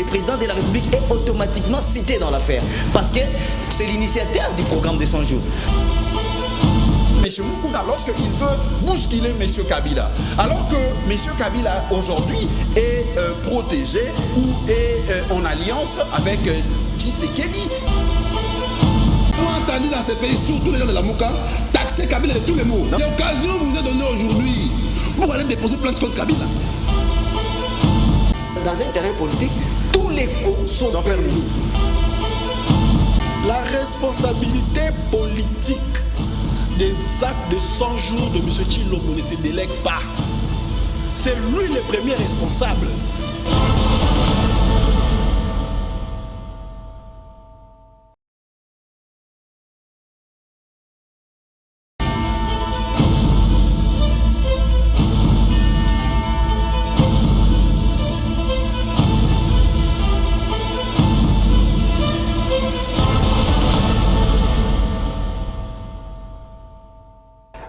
le président de la République est automatiquement cité dans l'affaire. Parce que c'est l'initiateur du programme de 100 jours. M. Mukuna, lorsqu'il veut bousculer M. Kabila, alors que M. Kabila aujourd'hui est protégé ou est en alliance avec Tshisekedi. On a entendu dans ces pays, surtout les gens de la Mouka, taxer Kabila de tous les mots. L'occasion vous est donnée aujourd'hui pour aller déposer plainte contre Kabila. Dans un terrain politique, tous les coups sont permis. La responsabilité politique des actes de 100 jours de M. Tshilombo ne se délègue pas. C'est lui le premier responsable.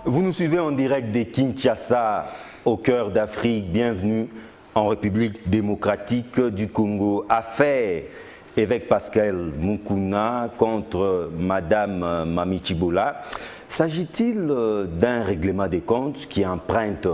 Vous nous suivez en direct de Kinshasa, au cœur d'Afrique. Bienvenue en République démocratique du Congo. Affaire évêque Pascal Mukuna contre Madame Mami Chibola. S'agit-il d'un règlement des comptes qui emprunte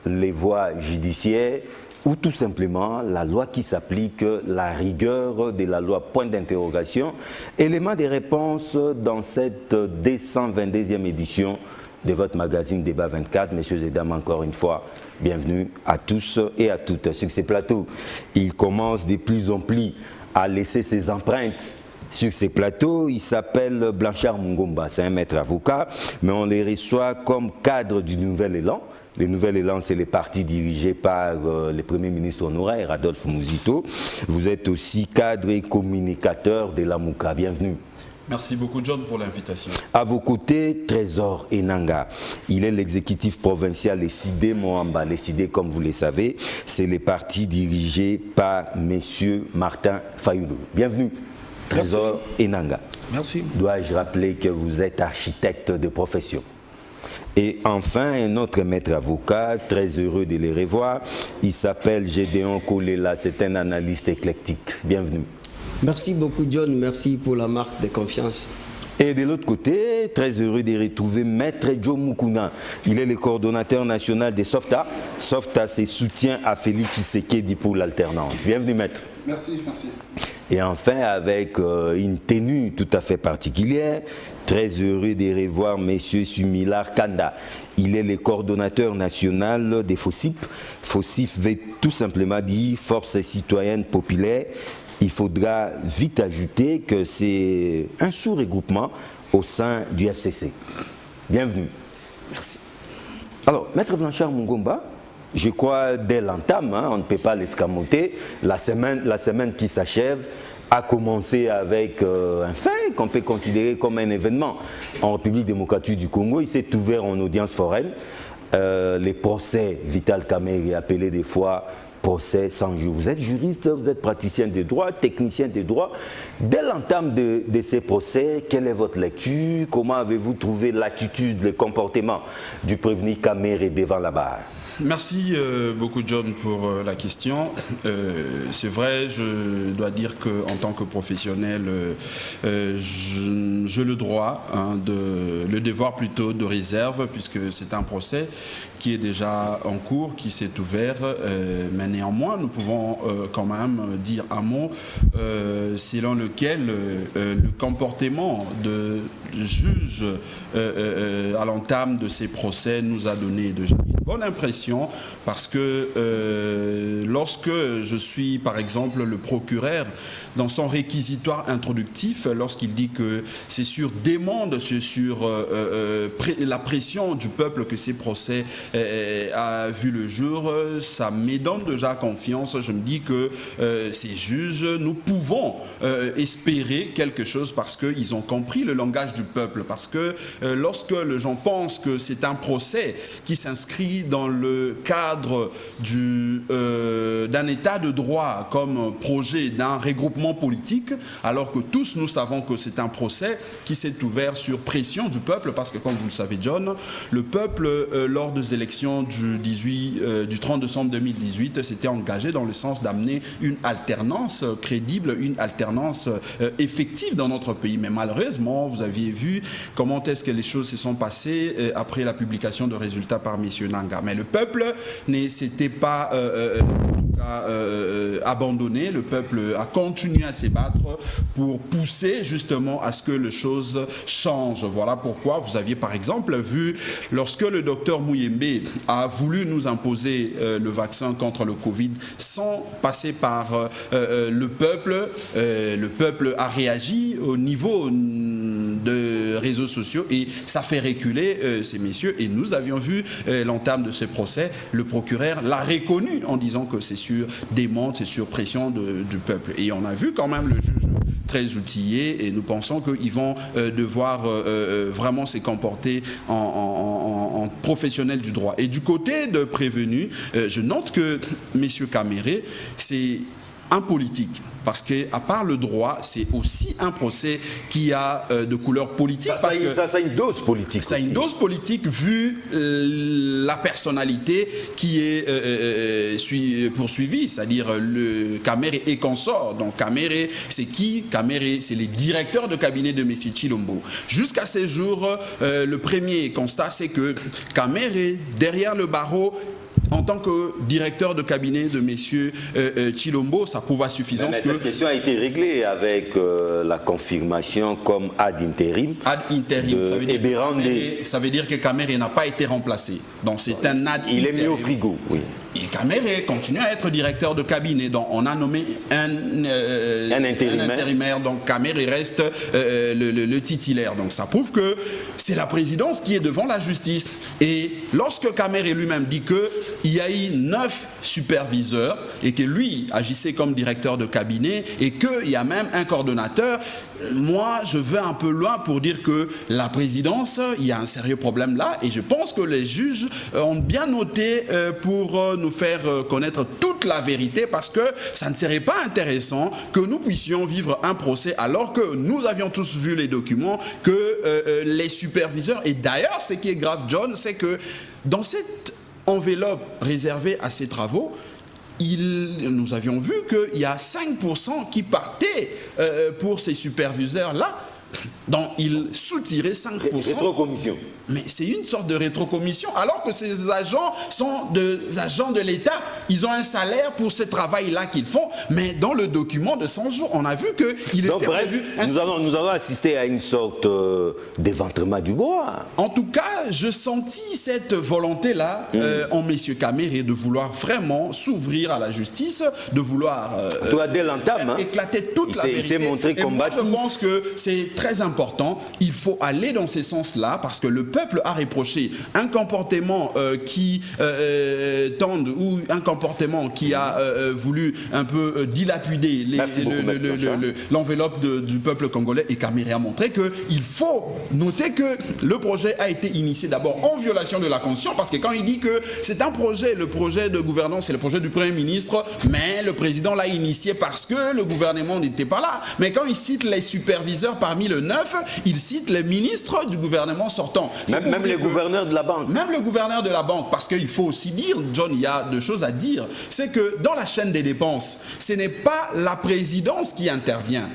les voies judiciaires ou tout simplement la loi qui s'applique, la rigueur de la loi, point d'interrogation? Élément de réponse dans cette 222e édition de votre magazine Débat 24. Messieurs et dames, encore une fois, bienvenue à tous et à toutes. Sur ces plateaux, il commence de plus en plus à laisser ses empreintes sur ces plateaux. Il s'appelle Blanchard Mungomba, c'est un maître avocat, mais on les reçoit comme cadre du Nouvel Élan. Le Nouvel Élan, c'est les partis dirigés par le Premier ministre honoraire, Adolphe Muzito. Vous êtes aussi cadre et communicateur de la Mouka. Bienvenue. Merci beaucoup, John, pour l'invitation. À vos côtés, Trésor Enanga. Il est l'exécutif provincial des Sidé Moamba. Les Sidé, comme vous le savez, c'est les partis dirigés par M. Martin Fayoulou. Bienvenue, Trésor Enanga. Merci. Dois-je rappeler que vous êtes architecte de profession? Et enfin, un autre maître avocat, très heureux de les revoir. Il s'appelle Gédéon Kolela, c'est un analyste éclectique. Bienvenue. Merci beaucoup John, merci pour la marque de confiance. Et de l'autre côté, très heureux de retrouver Maître Joe Mukuna. Il est le coordonnateur national des SOFTA. SOFTA, c'est soutien à Félix Tshisekedi pour l'alternance. Bienvenue Maître. Merci, merci. Et enfin, avec une tenue tout à fait particulière, très heureux de revoir M. Sumilar Kanda. Il est le coordonnateur national des FOSIP. FOSIP veut tout simplement dire Force citoyenne populaire. Il faudra vite ajouter que c'est un sous-regroupement au sein du FCC. Bienvenue. Merci. Alors, Maître Blanchard Mungomba, je crois dès l'entame, on ne peut pas l'escamoter, la semaine qui s'achève a commencé avec un fait qu'on peut considérer comme un événement. En République démocratique du Congo, il s'est ouvert en audience foraine. Les procès, Vital Kamerhe appelé des fois procès 100 jours. Vous êtes juriste, vous êtes praticien de droit, technicien de droit. Dès l'entame de ces procès, quelle est votre lecture? Comment avez-vous trouvé l'attitude, le comportement du prévenu Kamerhe devant la barre? Merci beaucoup John pour la question. C'est vrai, je dois dire qu'en tant que professionnel, j'ai le droit, le devoir plutôt de réserve, puisque c'est un procès qui est déjà en cours, qui s'est ouvert, mais néanmoins nous pouvons quand même dire un mot selon lequel le comportement de juge à l'entame de ces procès nous a donné déjà une bonne impression, parce que lorsque je suis par exemple le procureur dans son réquisitoire introductif, lorsqu'il dit que c'est sur demande, c'est sur la pression du peuple que ces procès a vu le jour, ça me donne déjà confiance. Je me dis que ces juges, nous pouvons espérer quelque chose, parce qu'ils ont compris le langage du peuple, parce que lorsque les gens pensent que c'est un procès qui s'inscrit dans le le cadre d'un état de droit comme projet d'un regroupement politique, alors que tous nous savons que c'est un procès qui s'est ouvert sur pression du peuple, parce que comme vous le savez, John, le peuple, lors des élections du 30 décembre 2018, s'était engagé dans le sens d'amener une alternance crédible, une alternance effective dans notre pays. Mais malheureusement, vous aviez vu comment est-ce que les choses se sont passées après la publication de résultats par M. Nanga. Mais le peuple ne s'était pas abandonné, le peuple a continué à se battre pour pousser justement à ce que les choses changent. Voilà pourquoi vous aviez par exemple vu, lorsque le docteur Mouyembe a voulu nous imposer le vaccin contre le Covid sans passer par le peuple a réagi au niveau de réseaux sociaux et ça fait reculer ces messieurs. Et nous avions vu l'entame de ce procès, le procureur l'a reconnu en disant que c'est sur demande, c'est sur pression du peuple. Et on a vu quand même le juge très outillé et nous pensons qu'ils vont devoir vraiment se comporter en professionnels du droit. Et du côté de prévenus, je note que M. Caméré, c'est un politique. Parce qu'à part le droit, c'est aussi un procès qui a de couleur politique. Ça a une dose politique. Ça a une dose politique vu la personnalité qui est poursuivie, c'est-à-dire le Caméré et consort. Donc Caméré, c'est qui? Caméré, c'est les directeurs de cabinet de M. Tshilombo. Jusqu'à ce jour, le premier constat, c'est que Caméré, derrière le barreau, en tant que directeur de cabinet de M. Tshilombo, ça prouve à suffisance que... Cette question a été réglée avec la confirmation comme ad interim. Ad interim, ça veut dire que Caméré n'a pas été remplacé. Donc c'est un ad interim. Il est mis au frigo, oui. Et Caméré continue à être directeur de cabinet. Donc on a nommé un intérimaire. Donc Caméré reste le titulaire. Donc ça prouve que c'est la présidence qui est devant la justice. Et lorsque Caméré lui-même dit qu'il y a eu 9 superviseurs et que lui agissait comme directeur de cabinet et qu'il y a même un coordonnateur, moi je vais un peu loin pour dire que la présidence, il y a un sérieux problème là. Et je pense que les juges ont bien noté pour nous faire connaître toute la vérité, parce que ça ne serait pas intéressant que nous puissions vivre un procès alors que nous avions tous vu les documents, que les superviseurs, et d'ailleurs ce qui est grave, John, c'est que dans cette enveloppe réservée à ces travaux, nous avions vu qu'il y a 5% qui partaient pour ces superviseurs-là. Donc ils soutiraient 5%. Rétrocommission. Mais c'est une sorte de rétrocommission, alors que ces agents sont des agents de l'État. Ils ont un salaire pour ce travail-là qu'ils font. Mais dans le document de 100 jours, on a vu qu'il était prévu... Nous avons assisté à une sorte d'éventrement du bois. En tout cas, je sentis cette volonté-là en M. Caméré de vouloir vraiment s'ouvrir à la justice, de vouloir dès l'entame, éclater toute la vérité. Il s'est montré combatif. Et moi, je pense que c'est très important. Il faut aller dans ce sens-là, parce que le peuple a reproché un comportement qui tende, ou un comportement qui a voulu un peu dilapider l'enveloppe du peuple congolais, et Caméré a montré qu'il faut noter que le projet a été initié d'abord en violation de la Constitution, parce que quand il dit que c'est un projet, le projet de gouvernance, c'est le projet du Premier ministre, mais le président l'a initié parce que le gouvernement n'était pas là. Mais quand il cite les superviseurs parmi le 9, il cite les ministres du gouvernement sortant. Même les gouverneurs de la banque. Même le gouverneur de la banque, parce qu'il faut aussi dire, John, il y a deux choses à dire. C'est que dans la chaîne des dépenses, ce n'est pas la présidence qui intervient.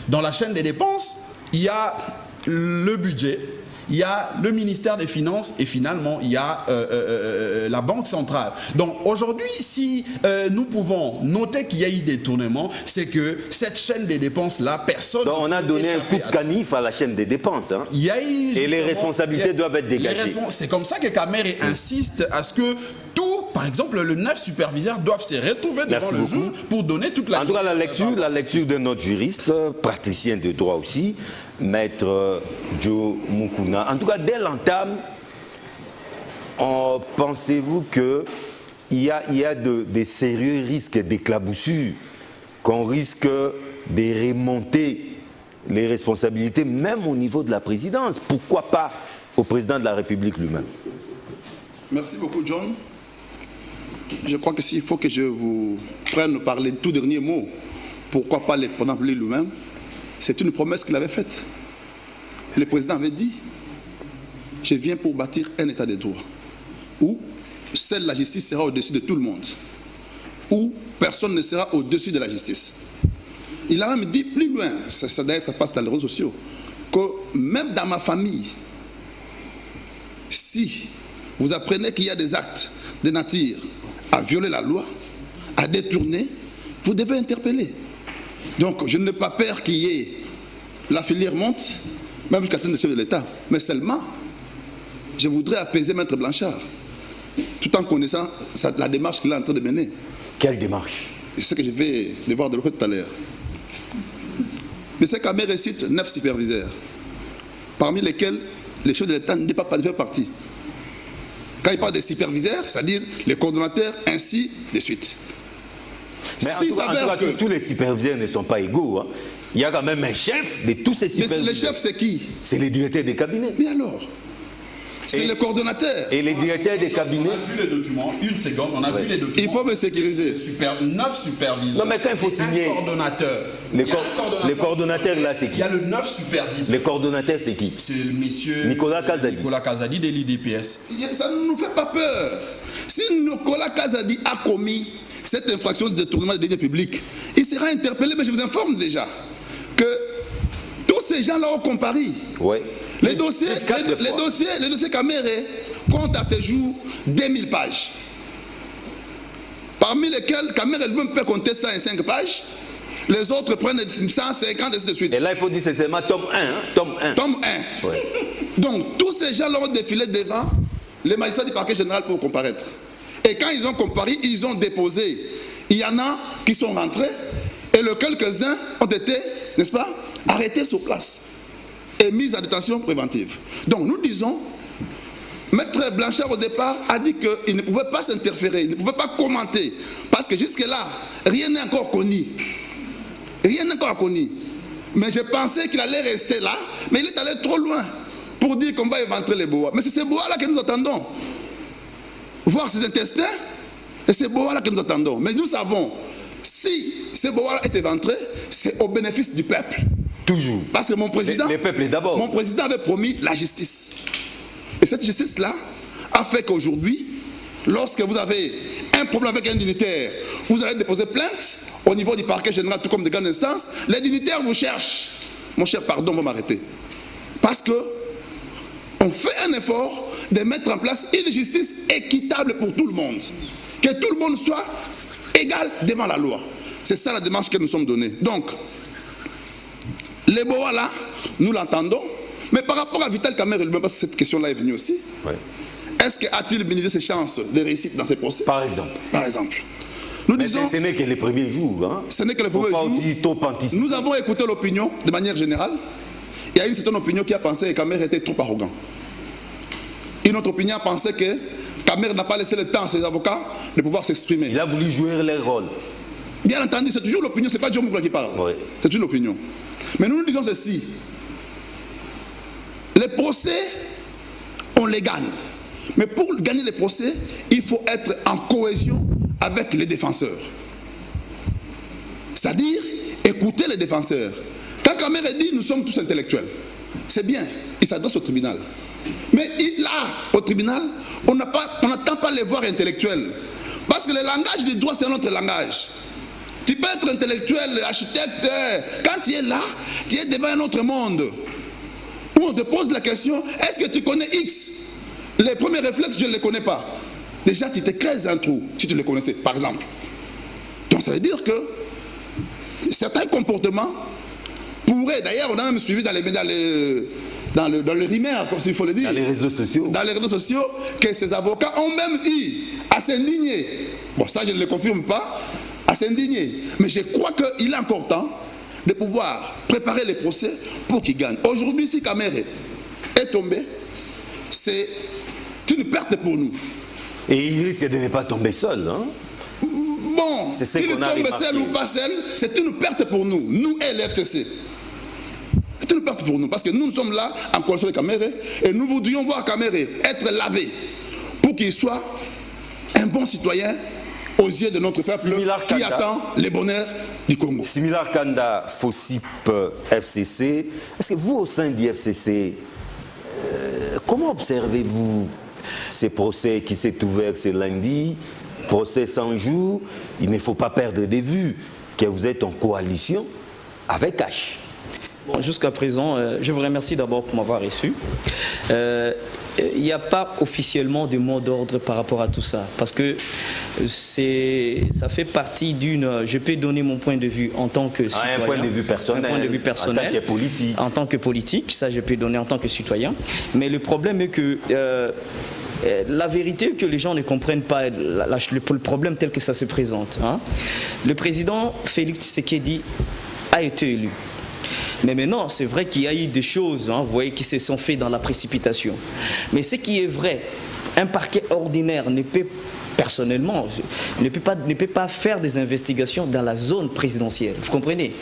Dans la chaîne des dépenses, il y a le budget, il y a le ministère des Finances et finalement il y a la Banque centrale. Donc aujourd'hui, si nous pouvons noter qu'il y a eu des détournements, c'est que cette chaîne des dépenses-là, personne... Donc on a donné un coup de canif à la chaîne des dépenses. Hein. Il y a eu, et les responsabilités doivent être dégagées. C'est comme ça que Caméré insiste à ce que tout, par exemple, le 9 superviseurs doivent se retrouver devant le juge pour donner toute la... En tout cas, la lecture de notre juriste, praticien de droit aussi, Maître Joe Mukuna. En tout cas, dès l'entame, pensez-vous qu'il y a des sérieux risques d'éclaboussure, qu'on risque de remonter les responsabilités, même au niveau de la présidence? Pourquoi pas au président de la République lui-même? Merci beaucoup, John. je crois que s'il faut que je vous prenne parler de tout dernier mot, pourquoi pas le président lui-même, c'est une promesse qu'il avait faite. Le président avait dit, je viens pour bâtir un état de droit, où seule la justice sera au-dessus de tout le monde, où personne ne sera au-dessus de la justice. Il a même dit plus loin, d'ailleurs ça passe dans les réseaux sociaux, que même dans ma famille, si vous apprenez qu'il y a des actes de nature à violer la loi, à détourner, vous devez interpeller. Donc je n'ai pas peur qu'il y ait la filière monte, même jusqu'à atteindre le chef de l'État. Mais seulement, je voudrais apaiser Maître Blanchard, tout en connaissant la démarche qu'il est en train de mener. Quelle démarche? C'est ce que je vais devoir développer tout à l'heure. M. Kamere cite 9 superviseurs, parmi lesquels le chef de l'État n'est pas fait partie. Quand il parle des superviseurs, c'est-à-dire les coordonnateurs, ainsi de suite. Mais en tout cas, tous les superviseurs ne sont pas égaux. Hein. Il y a quand même un chef de tous ces superviseurs. Mais le chef, c'est qui? C'est les directeurs des cabinets. Mais alors? C'est le coordonnateur. Et les directeurs des cabinets. On a vu les documents, une seconde, on a vu les documents. Il faut me sécuriser. 9 superviseurs. Non, mais quand il faut signer. Un coordonnateur. Les coordonnateurs, là, c'est qui? Il y a le 9 superviseurs. Les coordonnateurs, c'est qui? C'est le monsieur Nicolas Kazadi. Nicolas Kazadi de l'IDPS. Ça ne nous fait pas peur. Si Nicolas Kazadi a commis cette infraction de détournement des deniers publics, il sera interpellé, mais je vous informe déjà que tous ces gens-là ont comparé. Oui. Les dossiers Kamere comptent à ce jour 2000 pages. Parmi lesquels Kamere lui-même peut compter 105 pages. Les autres prennent 150 et ainsi de suite. Et là, il faut dire c'est seulement tome 1. Hein? Tome 1. Tome 1. Oui. Donc, tous ces gens-là ont défilé devant les magistrats du parquet général pour comparaître. Et quand ils ont comparé, ils ont déposé. Il y en a qui sont rentrés et quelques-uns ont été, n'est-ce pas, arrêtés sur place et mis en détention préventive. Donc nous disons, Maître Blanchard au départ a dit qu'il ne pouvait pas s'interférer, il ne pouvait pas commenter, parce que jusque-là, rien n'est encore connu. Rien n'est encore connu. Mais je pensais qu'il allait rester là, mais il est allé trop loin pour dire qu'on va éventrer les boas. Mais c'est ces boas-là que nous attendons. Voir ses intestins, et c'est boas-là que nous attendons. Mais nous savons, si ces boas-là est éventré, c'est au bénéfice du peuple. Toujours. Parce que mon président, les peuples d'abord. Mon président avait promis la justice. Et cette justice-là a fait qu'aujourd'hui, lorsque vous avez un problème avec un dignitaire, vous allez déposer plainte au niveau du parquet général, tout comme de grandes instances, les dignitaires vous cherchent. Mon cher, pardon, vous m'arrêtez. Parce que on fait un effort de mettre en place une justice équitable pour tout le monde. Que tout le monde soit égal devant la loi. C'est ça la démarche que nous sommes donnés. Donc, les boas là, nous l'entendons, mais par rapport à Vital Kamere lui-même, parce que cette question-là est venue aussi, oui. Est-ce qu'a-t-il minimisé ses chances de réussite dans ces procès? Par exemple. Par exemple. Nous disons, ce n'est que les premiers jours. Hein. Ce n'est que les premiers jours. Nous avons écouté l'opinion de manière générale. Il y a une certaine opinion qui a pensé que Kamere était trop arrogant. Une autre opinion a pensé que Kamere n'a pas laissé le temps à ses avocats de pouvoir s'exprimer. Il a voulu jouer leur rôle. Bien entendu, c'est toujours l'opinion, ce n'est pas John Moukla qui parle. Oui. C'est une opinion. Mais nous disons ceci. Les procès, on les gagne. Mais pour gagner les procès, il faut être en cohésion avec les défenseurs. C'est-à-dire, écouter les défenseurs. Quand Kamere dit, nous sommes tous intellectuels, c'est bien, il s'adresse au tribunal. Mais là, au tribunal, on n'attend pas les voir intellectuels. Parce que le langage du droit, c'est un autre langage. Tu peux être intellectuel, architecte, quand tu es là, tu es devant un autre monde. Où on te pose la question, est-ce que tu connais X? Les premiers réflexes, je ne les connais pas. Déjà, tu te crées un trou, si tu le connaissais, par exemple. Donc ça veut dire que certains comportements pourraient, d'ailleurs, on a même suivi dans les médias, dans le rumeur, comme s'il faut le dire. Dans les réseaux sociaux. Dans les réseaux sociaux, que ces avocats ont même eu à s'indigner. Bon, ça, je ne le confirme pas. À s'indigner. Mais je crois qu'il est encore temps de pouvoir préparer les procès pour qu'ils gagnent. Aujourd'hui, si Kamere est tombé, c'est une perte pour nous. Et il risque de ne pas tomber seul. Hein? Bon, qu'il tombe seul ou pas seul, c'est une perte pour nous, nous et l'FCC. C'est une perte pour nous, parce que nous sommes là en coalition de Kamere, et nous voudrions voir Kamere être lavé pour qu'il soit un bon citoyen aux yeux de notre peuple Similar qui Kanda. attend le bonheur du Congo. Similar Kanda, FOSIP, FCC. Est-ce que vous, au sein du FCC, comment observez-vous ces procès qui s'est ouvert ce lundi, procès 100 jours? Il ne faut pas perdre de vue que vous êtes en coalition avec H. Bon, jusqu'à présent, je vous remercie d'abord pour m'avoir reçu. Il n'y a pas officiellement de mot d'ordre par rapport à tout ça, parce que ça fait partie d'une... Je peux donner mon point de vue en tant que citoyen. Un point de vue personnel, un point de vue personnel, en tant que politique. En tant que politique, ça je peux donner en tant que citoyen. Mais le problème est que... la vérité est que les gens ne comprennent pas le problème tel que ça se présente. Hein. Le président Félix Tshisekedi a été élu. Mais maintenant, c'est vrai qu'il y a eu des choses, hein, vous voyez, qui se sont faites dans la précipitation. Mais ce qui est vrai, un parquet ordinaire ne peut, personnellement, ne peut pas faire des investigations dans la zone présidentielle. Vous comprenez?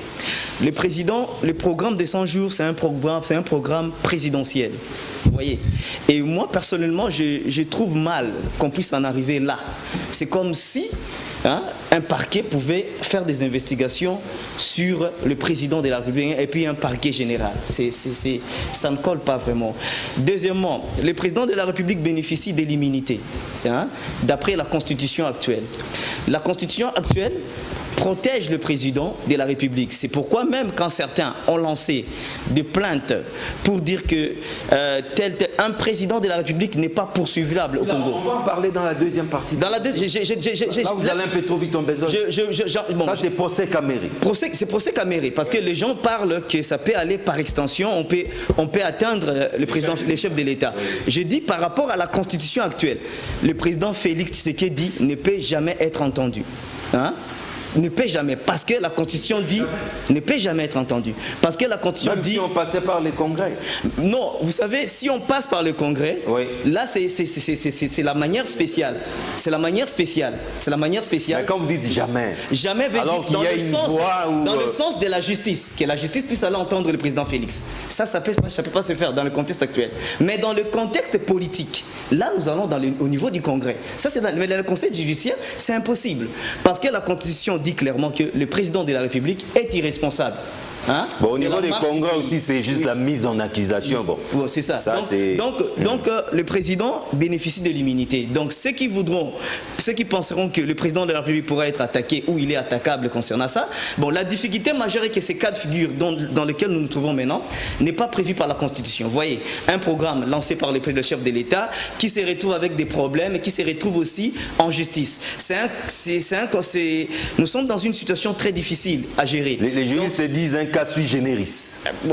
Le président, le programme des 100 jours, c'est un programme présidentiel. Vous voyez? Et moi, personnellement, je trouve mal qu'on puisse en arriver là. C'est comme si... Hein, un parquet pouvait faire des investigations sur le président de la République et puis un parquet général. Ça ne colle pas vraiment. Deuxièmement, le président de la République bénéficie de l'immunité, hein, d'après la Constitution actuelle. La Constitution actuelle protège le président de la République. C'est pourquoi même quand certains ont lancé des plaintes pour dire que un président de la République n'est pas poursuivable au Congo. On va en parler dans la deuxième partie. Dans la là, vous allez un peu trop vite en besoin. Ça, c'est procès Caméré. C'est procès Caméré, parce que les gens parlent que ça peut aller par extension, on peut atteindre le président, les chefs de l'État. Je dis par rapport à la Constitution actuelle, le président Félix Tshisekedi ne peut jamais être entendu. Hein? Ne peut jamais, parce que la Constitution dit ne peut jamais être entendu. Parce que la Constitution même dit... si on passait par les congrès. Non, vous savez, si on passe par le congrès, oui. Là c'est la manière spéciale. C'est la manière spéciale. C'est la manière spéciale. Mais quand vous dites jamais, jamais veut alors dire qu'il y a une voie où... Dans le sens de la justice, que la justice puisse aller entendre le président Félix. Ça peut pas se faire dans le contexte actuel. Mais dans le contexte politique, là nous allons au niveau du congrès. Ça c'est mais dans le conseil judiciaire, c'est impossible. Parce que la Constitution dit clairement que le président de la République est irresponsable. Hein? Bon, au niveau des congrès aussi, c'est juste la mise en accusation. Bon. C'est ça. Donc, le président bénéficie de l'immunité. Donc, ceux qui penseront que le président de la République pourrait être attaqué ou il est attaquable concernant ça, bon, la difficulté majeure est que ces cas de figure dans lesquels nous nous trouvons maintenant n'est pas prévu par la Constitution. Vous voyez, un programme lancé par le chef de l'État qui se retrouve avec des problèmes et qui se retrouve aussi en justice. Nous sommes dans une situation très difficile à gérer. Les juristes disent un cas sui generis.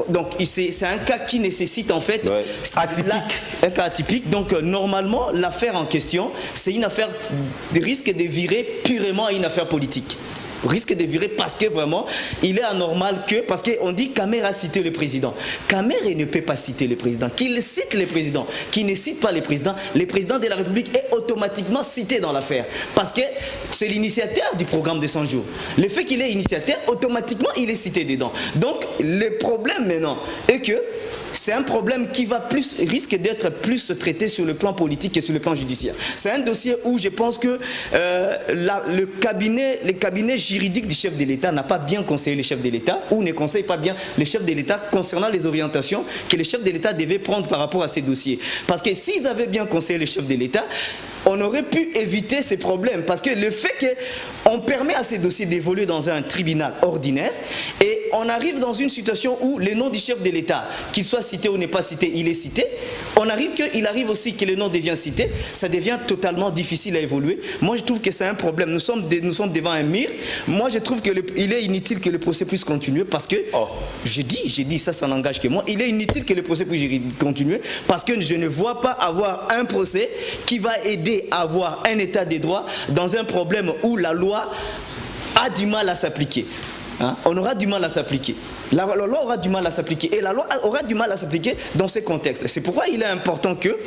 Donc c'est un cas qui nécessite en fait atypique. Un cas atypique. Donc normalement l'affaire en question, c'est une affaire de risque de virer purement à une affaire politique. Risque de virer parce que vraiment il est anormal parce qu'on dit Caméré a cité le président. Caméré ne peut pas citer le président. Qu'il cite le président, qu'il ne cite pas le président de la République est automatiquement cité dans l'affaire. Parce que c'est l'initiateur du programme de 100 jours. Le fait qu'il est initiateur, automatiquement il est cité dedans. Donc le problème maintenant est que c'est un problème qui risque d'être plus traité sur le plan politique que sur le plan judiciaire. C'est un dossier où je pense que le cabinet juridique du chef de l'État n'a pas bien conseillé le chef de l'État ou ne conseille pas bien le chef de l'État concernant les orientations que le chef de l'État devait prendre par rapport à ces dossiers. Parce que s'ils avaient bien conseillé le chef de l'État, on aurait pu éviter ces problèmes. Parce que le fait qu'on permet à ces dossiers d'évoluer dans un tribunal ordinaire et on arrive dans une situation où le nom du chef de l'État, qu'il soit cité ou n'est pas cité, il est cité. Il arrive aussi que le nom devient cité. Ça devient totalement difficile à évoluer. Moi, je trouve que c'est un problème. Nous sommes devant un mur. Moi, je trouve qu'il est inutile que le procès puisse continuer parce que, j'ai dit, ça n'engage que moi. Il est inutile que le procès puisse continuer parce que je ne vois pas avoir un procès qui va aider à avoir un état des droits dans un problème où la loi a du mal à s'appliquer. Hein? On aura du mal à s'appliquer. La loi aura du mal à s'appliquer et la loi aura du mal à s'appliquer dans ce contexte. C'est pourquoi il est important que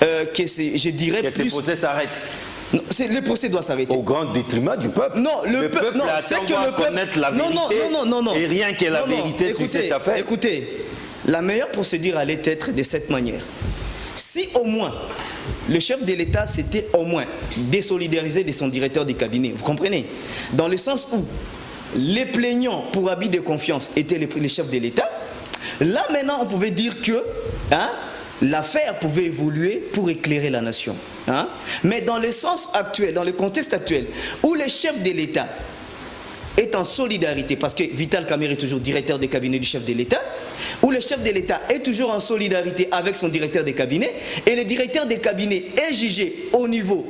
je dirais que ces procès s'arrêtent. Le procès doit s'arrêter. Au grand détriment du peuple. Non, le peuple attend de connaître la vérité. Non. Et rien que la vérité sur cette affaire. Écoutez, la meilleure procédure allait être de cette manière. Si au moins le chef de l'État s'était au moins désolidarisé de son directeur de cabinet. Vous comprenez? Dans le sens où les plaignants pour abus de confiance étaient les chefs de l'État. Là maintenant, on pouvait dire que l'affaire pouvait évoluer pour éclairer la nation. Mais dans le sens actuel, dans le contexte actuel, où les chefs de l'État est en solidarité, parce que Vital Kamerhe est toujours directeur de cabinet du chef de l'État, où le chef de l'État est toujours en solidarité avec son directeur de cabinet, et le directeur de cabinet est jugé au niveau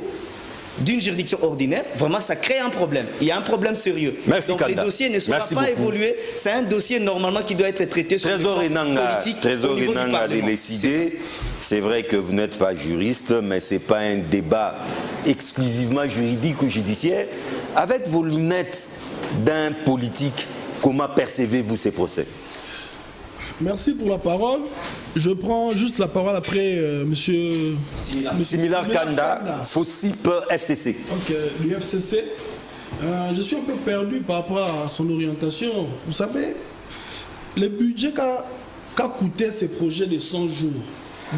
d'une juridiction ordinaire, vraiment ça crée un problème. Il y a un problème sérieux. Merci, donc Kanda. les dossiers ne sont pas beaucoup. Évolués. C'est un dossier normalement qui doit être traité sur le plan politique au niveau du Parlement. C'est vrai que vous n'êtes pas juriste, mais ce n'est pas un débat exclusivement juridique ou judiciaire. Avec vos lunettes d'un politique, comment percevez-vous ces procès? Merci pour la parole. Je prends juste la parole après monsieur Similar Kanda, FOSIP FCC. Donc, l'UFCC, je suis un peu perdu par rapport à son orientation. Vous savez, le budget qu'a coûté ces projets de 100 jours,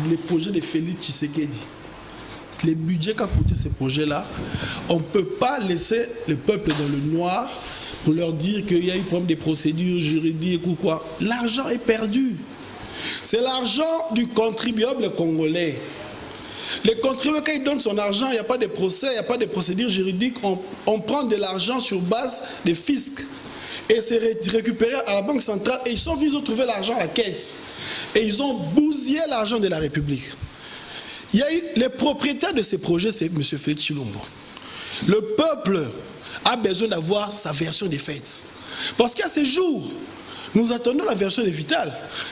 les projets de Félix Tshisekedi, les budgets qu'a coûté ces projets-là, on ne peut pas laisser le peuple dans le noir pour leur dire qu'il y a eu problème des procédures juridiques ou quoi. L'argent est perdu. C'est l'argent du contribuable congolais. Les contribuables, quand ils donnent son argent, il n'y a pas de procès, il n'y a pas de procédure juridique. On prend de l'argent sur base des fiscs. Et c'est récupéré à la Banque centrale. Et ils sont venus trouver l'argent à la caisse. Et ils ont bousillé l'argent de la République. Il y a eu les propriétaires de ces projets, c'est M. Félix Tshilombo. Le peuple a besoin d'avoir sa version des faits. Parce qu'à ce jour, nous attendons la version de Vital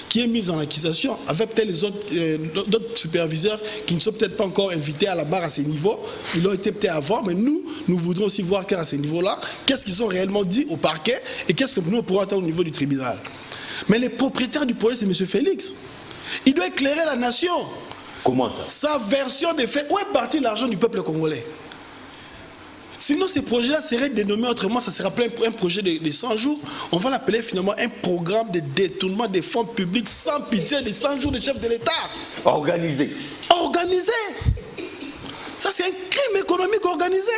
qui est mise en accusation avec peut-être les d'autres superviseurs qui ne sont peut-être pas encore invités à la barre à ces niveaux. Ils l'ont été peut-être avant, mais nous voudrons aussi voir qu'à ces niveaux-là, qu'est-ce qu'ils ont réellement dit au parquet et qu'est-ce que nous pourrons attendre au niveau du tribunal. Mais les propriétaires du projet, c'est M. Félix. Il doit éclairer la nation. Comment ça? Sa version des faits. Où est parti l'argent du peuple congolais? Sinon, ces projets-là seraient dénommés autrement, ça sera un projet de 100 jours. On va l'appeler finalement un programme de détournement des fonds publics sans pitié de 100 jours de chef de l'État. Organisé. Organisé. Ça, c'est un crime économique organisé.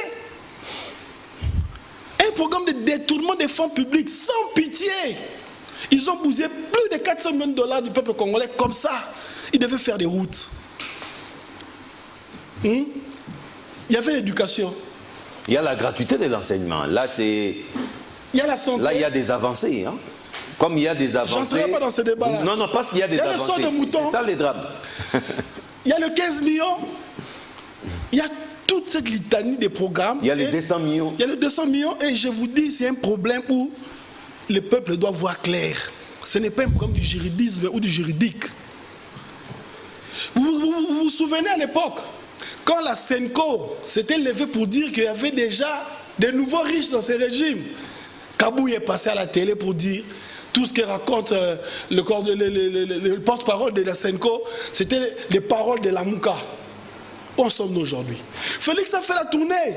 Un programme de détournement des fonds publics sans pitié. Ils ont bousillé plus de 400 millions de dollars du peuple congolais comme ça. Ils devaient faire des routes. Il y avait l'éducation. Il y a la gratuité de l'enseignement. Là, c'est... Il y a la santé. Là, il y a des avancées. Hein. Comme il y a des avancées... J'entrerai pas dans ce débat-là. Non, parce qu'il y a des avancées. Il y a le sang de mouton. C'est ça les drames. Il y a le 15 millions. Il y a toute cette litanie de programmes. Il y a les 200 millions. Il y a les 200 millions. Et je vous dis, c'est un problème où le peuple doit voir clair. Ce n'est pas un problème du juridisme ou du juridique. Vous souvenez à l'époque, quand la Senko s'était levée pour dire qu'il y avait déjà des nouveaux riches dans ces régimes, Kabou est passé à la télé pour dire tout ce que raconte le porte-parole de la Senko, c'était les paroles de la Mouka. Où en sommes-nous aujourd'hui? Félix a fait la tournée.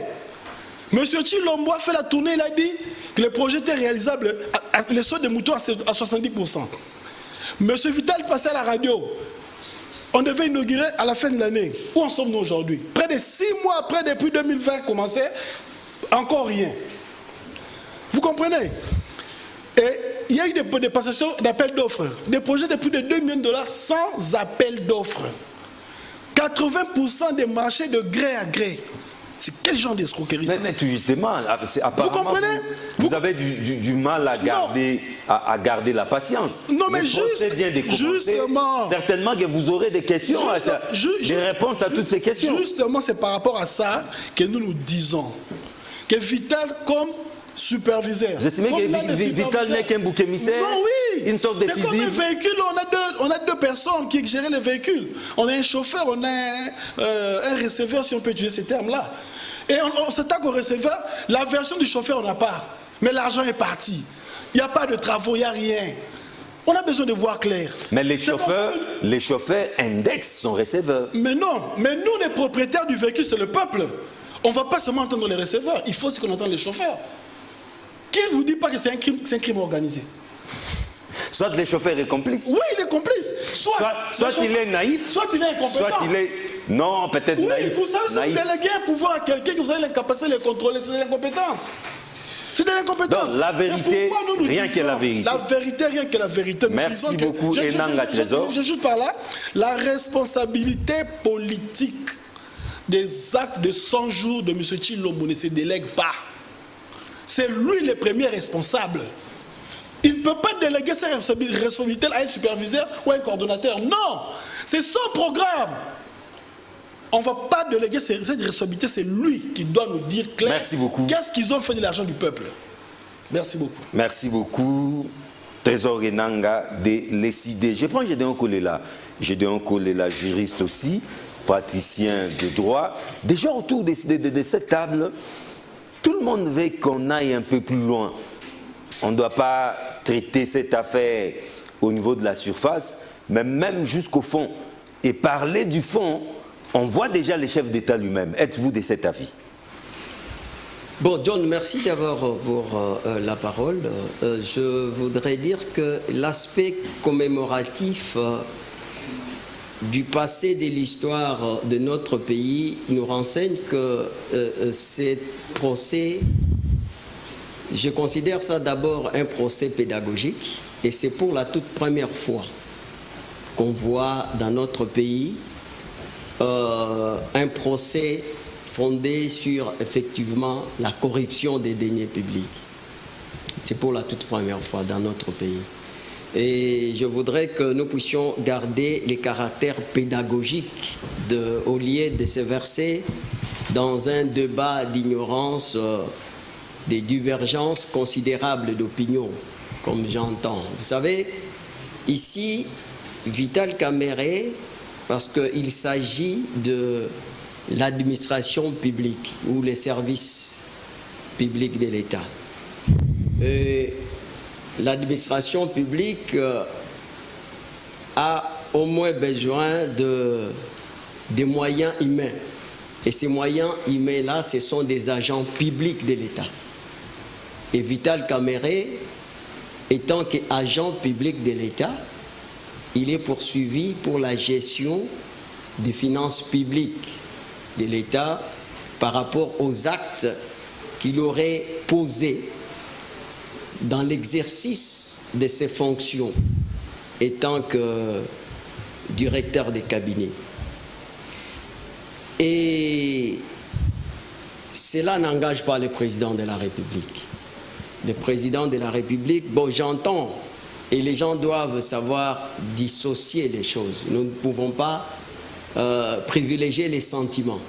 Monsieur Tshilombo a fait la tournée, il a dit que le projet était réalisable, les sauts de moutons à 70%. Monsieur Vital passait à la radio. On devait inaugurer à la fin de l'année. Où en sommes-nous aujourd'hui? Près de 6 mois après, depuis 2020 commencé, encore rien. Vous comprenez? Et il y a eu des passations d'appels d'offres. Des projets de plus de 2 millions de dollars sans appel d'offres. 80% des marchés de gré à gré. C'est quel genre d'escroquerie ça? Mais tout justement, apparemment, vous comprenez? Vous avez du mal à garder la patience. Non, mais justement, certainement que vous aurez des questions, des réponses à toutes ces questions. Justement, c'est par rapport à ça que nous disons que Vital, comme superviseur... Vous estimez que Vital n'est qu'un bouc émissaire? Non, oui. Une sorte de fusible? Comme un véhicule, on a deux personnes qui gèrent le véhicule. On a un chauffeur, on a un receveur, si on peut utiliser ces termes-là. Et on s'attaque au receveur. La version du chauffeur, on n'a pas. Mais l'argent est parti. Il n'y a pas de travaux, il n'y a rien. On a besoin de voir clair. Mais les chauffeurs indexent son receveur. Mais non. Mais nous, les propriétaires du véhicule, c'est le peuple. On ne va pas seulement entendre les receveurs. Il faut aussi qu'on entende les chauffeurs. Qui ne vous dit pas que c'est un crime organisé? Soit le chauffeur est complice. Oui, il est complice. Soit il est naïf. Soit il est incompétent. Soit il est Non, peut-être Oui, naïf. vous savez, naïf. déléguer un pouvoir à quelqu'un que vous avez l'incapacité de le contrôler, c'est de l'incompétence. C'est de l'incompétence. Donc, la vérité, rien que la vérité. La vérité, rien que la vérité. Nous Merci disons que- beaucoup, Enanga Trésor. J'ajoute par là, la responsabilité politique des actes de 100 jours de M. Tshilombo ne se délègue pas. C'est lui le premier responsable. Il ne peut pas déléguer ses responsabilités à un superviseur ou à un coordonnateur. Non, c'est son programme. On ne va pas déléguer cette responsabilité, c'est lui qui doit nous dire clair. Merci beaucoup. Qu'est-ce qu'ils ont fait de l'argent du peuple. Merci beaucoup. Merci beaucoup, Trésor Enanga de l'ECD. Je prends Gédéon Kolela. Gédéon Kolela, juriste aussi, praticien de droit. Déjà autour de cette table, tout le monde veut qu'on aille un peu plus loin. On ne doit pas traiter cette affaire au niveau de la surface, mais même jusqu'au fond. Et parler du fond, on voit déjà le chef d'État lui-même. Êtes-vous de cet avis? Bon, John, merci d'abord pour la parole. Je voudrais dire que l'aspect commémoratif du passé de l'histoire de notre pays nous renseigne que ces procès, je considère ça d'abord un procès pédagogique, et c'est pour la toute première fois qu'on voit dans notre pays un procès fondé sur effectivement la corruption des deniers publics. C'est pour la toute première fois dans notre pays. Et je voudrais que nous puissions garder les caractères pédagogiques au lieu de se verser dans un débat d'ignorance, des divergences considérables d'opinion, comme j'entends. Vous savez, ici, Vital Kamerhe, parce qu'il s'agit de l'administration publique ou les services publics de l'État. L'administration publique a au moins besoin des moyens humains. Et ces moyens humains-là, ce sont des agents publics de l'État. Et Vital Kamerhe, étant qu'agent public de l'État, il est poursuivi pour la gestion des finances publiques de l'État par rapport aux actes qu'il aurait posés dans l'exercice de ses fonctions étant que directeur de cabinet. Et cela n'engage pas le président de la République. Le président de la République, bon, j'entends, et les gens doivent savoir dissocier les choses. Nous ne pouvons pas privilégier les sentiments.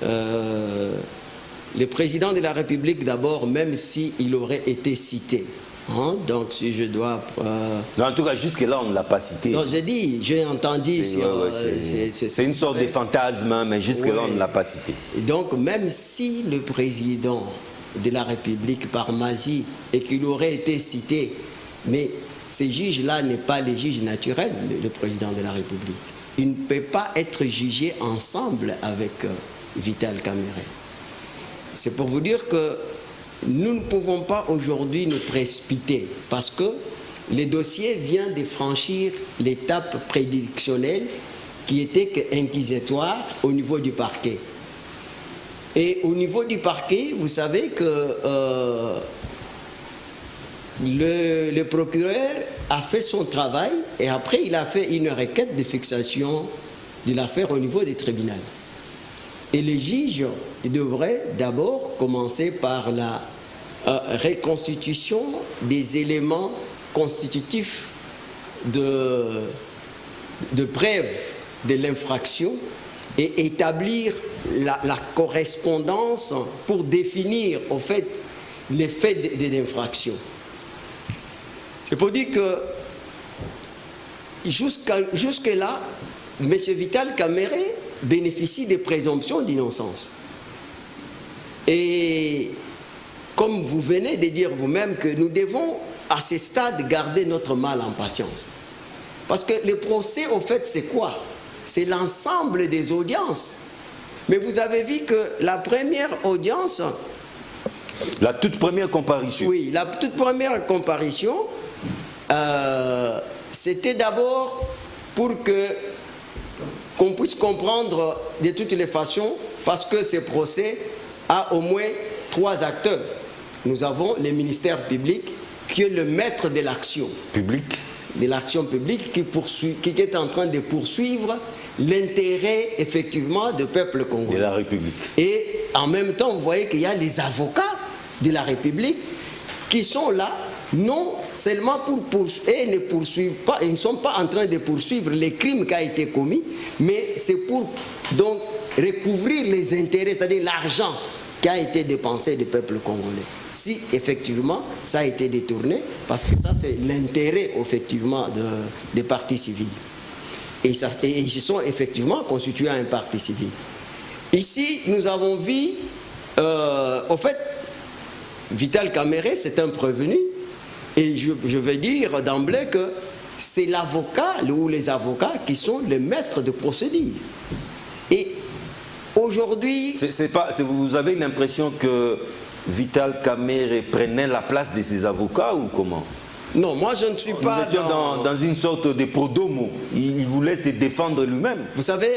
Le président de la République, d'abord, même s'il aurait été cité, hein, donc si je dois... Non, en tout cas, jusque-là, on ne l'a pas cité. Non, j'ai entendu... C'est une sorte de fantasme, hein, mais jusque-là, on ne l'a pas cité. Et donc, même si le président de la République, par magie, et qu'il aurait été cité, mais ces juges-là n'est pas les juges naturels, le président de la République. Il ne peut pas être jugé ensemble avec Vital Kamerhe. C'est pour vous dire que nous ne pouvons pas aujourd'hui nous précipiter parce que le dossier vient de franchir l'étape prédictionnelle qui était inquisitoire au niveau du parquet. Et au niveau du parquet, vous savez que le procureur a fait son travail et après il a fait une requête de fixation de l'affaire au niveau des tribunaux. Et les juges devraient d'abord commencer par la reconstitution des éléments constitutifs de preuve de l'infraction et établir la correspondance pour définir au fait les faits de l'infraction. C'est pour dire que jusque-là, M. Vital Kamerhe bénéficie des présomptions d'innocence. Et comme vous venez de dire vous-même que nous devons à ce stade garder notre mal en patience. Parce que le procès, au fait, c'est quoi? C'est l'ensemble des audiences. Mais vous avez vu que la première audience... La toute première comparution. Oui, la toute première comparution, c'était d'abord pour que qu'on puisse comprendre de toutes les façons, parce que ce procès a au moins 3 acteurs. Nous avons le ministère public, qui est le maître de l'action. Public. De l'action publique qui est en train de poursuivre l'intérêt effectivement du peuple congolais. De la République. Et en même temps, vous voyez qu'il y a les avocats de la République qui sont là, non seulement pour poursuivre, et ne poursuivent pas, ils ne sont pas en train de poursuivre les crimes qui ont été commis, mais c'est pour donc recouvrir les intérêts, c'est-à-dire l'argent qui a été dépensé du peuple congolais. Si effectivement ça a été détourné, parce que ça c'est l'intérêt effectivement des partis civils. Et ils se sont effectivement constitués un parti civil. Ici, nous avons vu, au fait, Vital Kamerhe, c'est un prévenu, et je vais dire d'emblée que c'est l'avocat ou les avocats qui sont les maîtres de procédure. Et aujourd'hui... Vous avez l'impression que Vital Kamerhe prenait la place de ses avocats ou comment? Non, moi je ne suis pas dans une sorte de prodomo. Il voulait se défendre lui-même. Vous savez,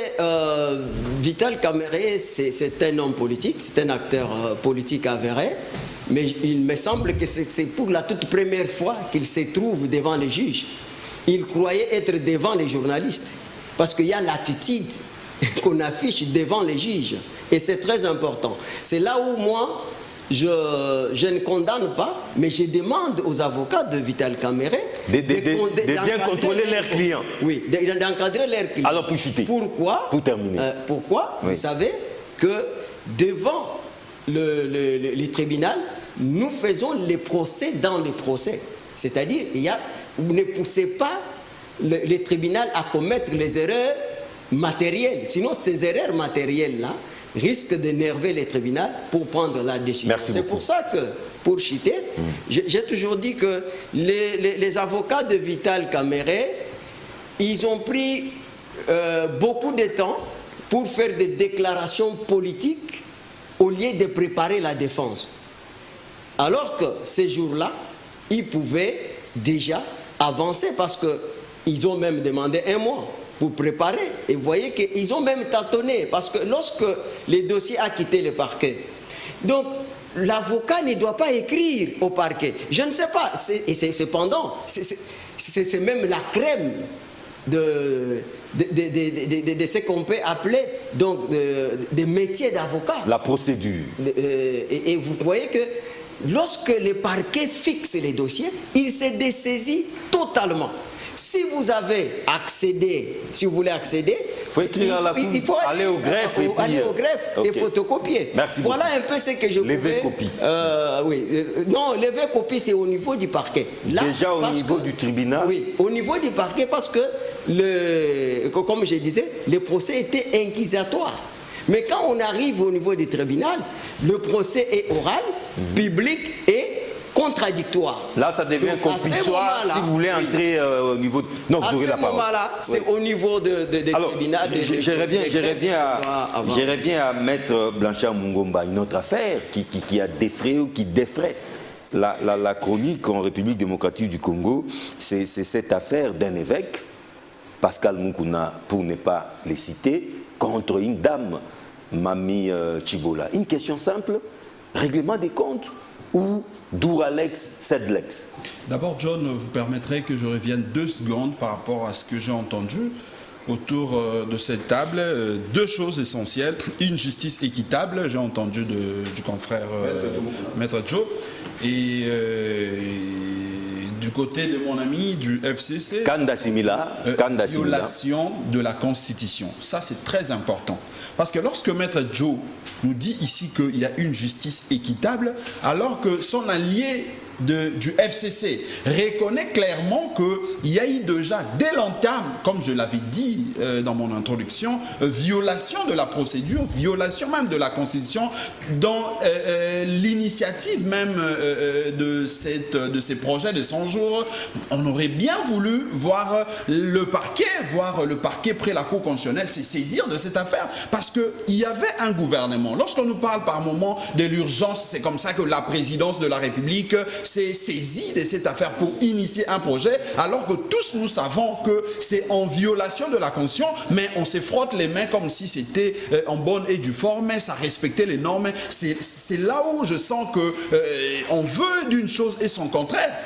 Vital Kamerhe, c'est un homme politique, c'est un acteur politique avéré, mais il me semble que c'est pour la toute première fois qu'il se trouve devant les juges. Il croyait être devant les journalistes, parce qu'il y a l'attitude qu'on affiche devant les juges, et c'est très important. C'est là où moi... Je ne condamne pas, mais je demande aux avocats de Vital Kamerhe de bien contrôler leurs clients. Oui, d'encadrer leurs clients. Alors pour chuter. Pourquoi? Pour terminer. Pourquoi? Oui. Vous savez que devant le tribunal, nous faisons les procès dans les procès. C'est-à-dire, vous ne poussez pas le tribunal à commettre les erreurs matérielles. Sinon, ces erreurs matérielles-là risque d'énerver les tribunaux pour prendre la décision. C'est pour ça que, pour chiter, j'ai toujours dit que les avocats de Vital Kamerhe, ils ont pris beaucoup de temps pour faire des déclarations politiques au lieu de préparer la défense. Alors que ces jours-là, ils pouvaient déjà avancer parce qu'ils ont même demandé 1 mois pour préparer. Et vous voyez qu'ils ont même tâtonné, parce que lorsque le dossier a quitté le parquet, donc l'avocat ne doit pas écrire au parquet. Je ne sais pas, cependant, c'est même la crème de ce qu'on peut appeler donc des métiers d'avocat. La procédure. Et vous voyez que lorsque le parquet fixe les dossiers, il se dessaisit totalement. Si vous avez accédé, si vous voulez accéder, il faut aller au greffe et photocopier. Merci voilà beaucoup. Un peu ce que je voulais. Lever copie. Non, lever copie, c'est au niveau du parquet. Là, déjà au niveau du tribunal. Oui, au niveau du parquet, parce que, comme je disais, le procès était inquisitoire. Mais quand on arrive au niveau du tribunal, le procès est oral, public et contradictoire. Là, ça devient compulsoire si vous voulez entrer au niveau... Non, vous aurez la parole. À ce moment-là, c'est au niveau des tribunaux. Je reviens à Maître Blanchard Mungomba, une autre affaire qui a défrayé ou qui défraie la chronique en République démocratique du Congo. C'est cette affaire d'un évêque, Pascal Mukuna, pour ne pas les citer, contre une dame, Mami Chibola. Une question simple, règlement des comptes ou Douralex, Sedlex? D'abord, John, vous permettrez que je revienne 2 secondes par rapport à ce que j'ai entendu autour de cette table. 2 choses essentielles. Une justice équitable, j'ai entendu du confrère Maître Joe. Et du côté de mon ami du FCC, violation de la Constitution. Ça, c'est très important. Parce que lorsque Maître Joe nous dit ici qu'il y a une justice équitable, alors que son allié du FCC reconnaît clairement qu'il y a eu déjà, dès l'entame, comme je l'avais dit dans mon introduction, violation de la procédure, violation même de la Constitution, dans l'initiative même de ces projets de 100 jours. On aurait bien voulu voir le parquet près la Cour constitutionnelle se saisir de cette affaire, parce qu'il y avait un gouvernement. Lorsqu'on nous parle par moment de l'urgence, c'est comme ça que la présidence de la République s'est saisi de cette affaire pour initier un projet, alors que tous nous savons que c'est en violation de la Constitution, mais on se frotte les mains comme si c'était en bonne et due forme, ça respectait les normes. C'est là où je sens que on veut d'une chose et son contraire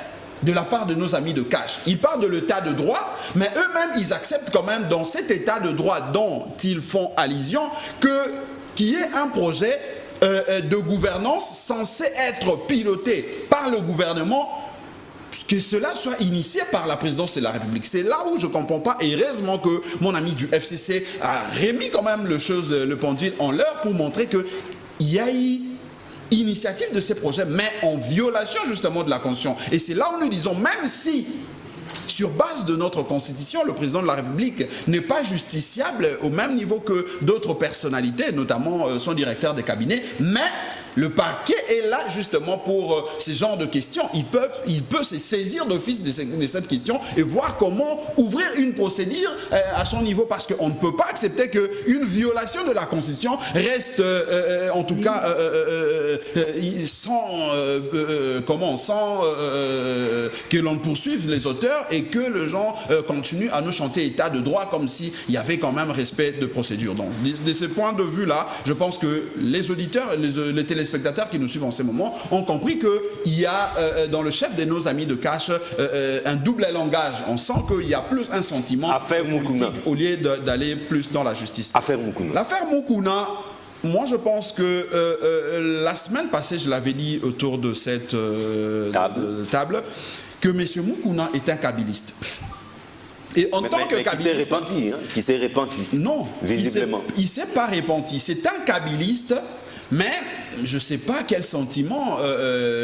de la part de nos amis de Cash. Ils parlent de l'état de droit, mais eux-mêmes, ils acceptent quand même dans cet état de droit dont ils font allusion qu'il y ait un projet de gouvernance censé être piloté par le gouvernement, que cela soit initié par la présidence de la République. C'est là où je ne comprends pas, et heureusement que mon ami du FCC a remis quand même le pendule en l'heure pour montrer qu'il y a eu initiative de ces projets, mais en violation justement de la Constitution. Et c'est là où nous disons, même si sur base de notre Constitution, le président de la République n'est pas justiciable au même niveau que d'autres personnalités, notamment son directeur de cabinet, mais le parquet est là justement pour ces genres de questions. Il peut se saisir d'office de cette question et voir comment ouvrir une procédure à son niveau, parce qu'on ne peut pas accepter qu'une violation de la Constitution reste en tout cas sans que l'on poursuive les auteurs et que les gens continuent à nous chanter état de droit comme s'il y avait quand même respect de procédure. Donc de ce point de vue-là, je pense que les auditeurs, les téléspectateurs qui nous suivent en ce moment ont compris qu'il y a dans le chef de nos amis de Cash un double langage. On sent qu'il y a plus un sentiment politique au lieu d'aller plus dans la justice. Affaire Moukouna. L'affaire Moukouna, moi je pense que la semaine passée, je l'avais dit autour de cette table, que M. Moukouna est un kabiliste. Et en tant que kabiliste, qui s'est repenti. Non, visiblement. Il ne s'est pas repenti. C'est un kabiliste, mais je ne sais pas quel sentiment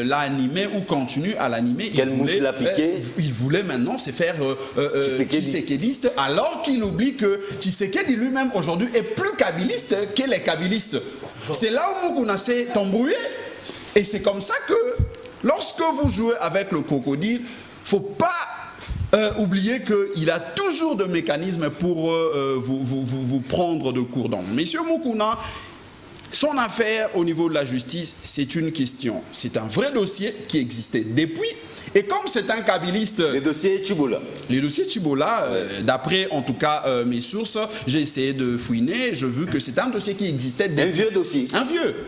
l'a animé ou continue à l'animer. Quelle mouche l'a piqué. Il voulait maintenant se faire tshisekidiste, alors qu'il oublie que Tshisekedi lui-même aujourd'hui est plus kabiliste que les kabilistes. C'est là où Moukouna s'est embrouillé. Et c'est comme ça que lorsque vous jouez avec le crocodile, il ne faut pas oubliez qu'il a toujours de mécanismes pour vous prendre de court. Donc, Monsieur Moukouna, son affaire au niveau de la justice, c'est une question. C'est un vrai dossier qui existait depuis. Et comme c'est un kabiliste... Les dossiers Tchibola. Les dossiers Tchibola, d'après en tout cas mes sources, j'ai essayé de fouiner, j'ai vu que c'est un dossier qui existait depuis. Un vieux dossier.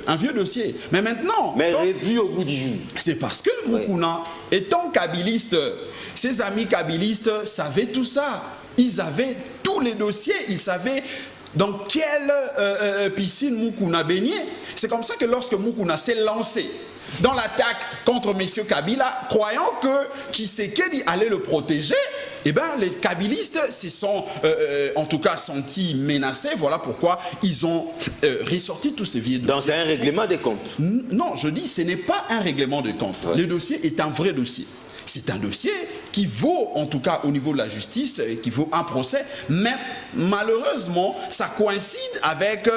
Un vieux dossier. Mais maintenant... Mais revu au bout du jour. C'est parce que Moukouna, étant kabiliste, ses amis kabilistes savaient tout ça. Ils avaient tous les dossiers, ils savaient dans quelle piscine Moukouna baignait. C'est comme ça que lorsque Moukouna s'est lancé dans l'attaque contre M. Kabila, croyant que Tshisekedi allait le protéger, eh ben, les kabilistes se sont en tout cas sentis menacés. Voilà pourquoi ils ont ressorti tous ces vieux dossiers. Donc c'est un règlement des comptes. Non, je dis ce n'est pas un règlement de comptes. Le dossier est un vrai dossier. C'est un dossier qui vaut, en tout cas au niveau de la justice, qui vaut un procès, mais malheureusement, ça coïncide avec,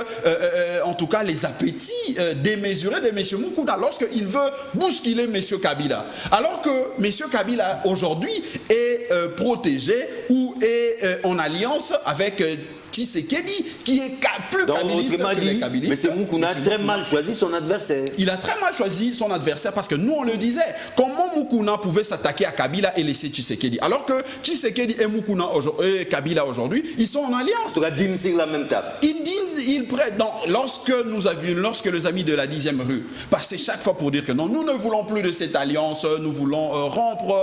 en tout cas, les appétits démesurés de M. Moukouna lorsqu'il veut bousculer M. Kabila. Alors que M. Kabila, aujourd'hui, est protégé ou est en alliance avec Tshisekedi, qui est plus kabiliste que les kabilistes. M. Moukouna a très mal choisi son adversaire. Il a très mal choisi son adversaire parce que nous, on le disait. Comment Moukouna pouvait s'attaquer à Kabila et laisser Tshisekedi? Alors que Tshisekedi et Moukouna et Kabila aujourd'hui, ils sont en alliance. Tu vas dîner sur la même table. Lorsque les amis de la 10e rue passaient chaque fois pour dire que non, nous ne voulons plus de cette alliance, nous voulons rompre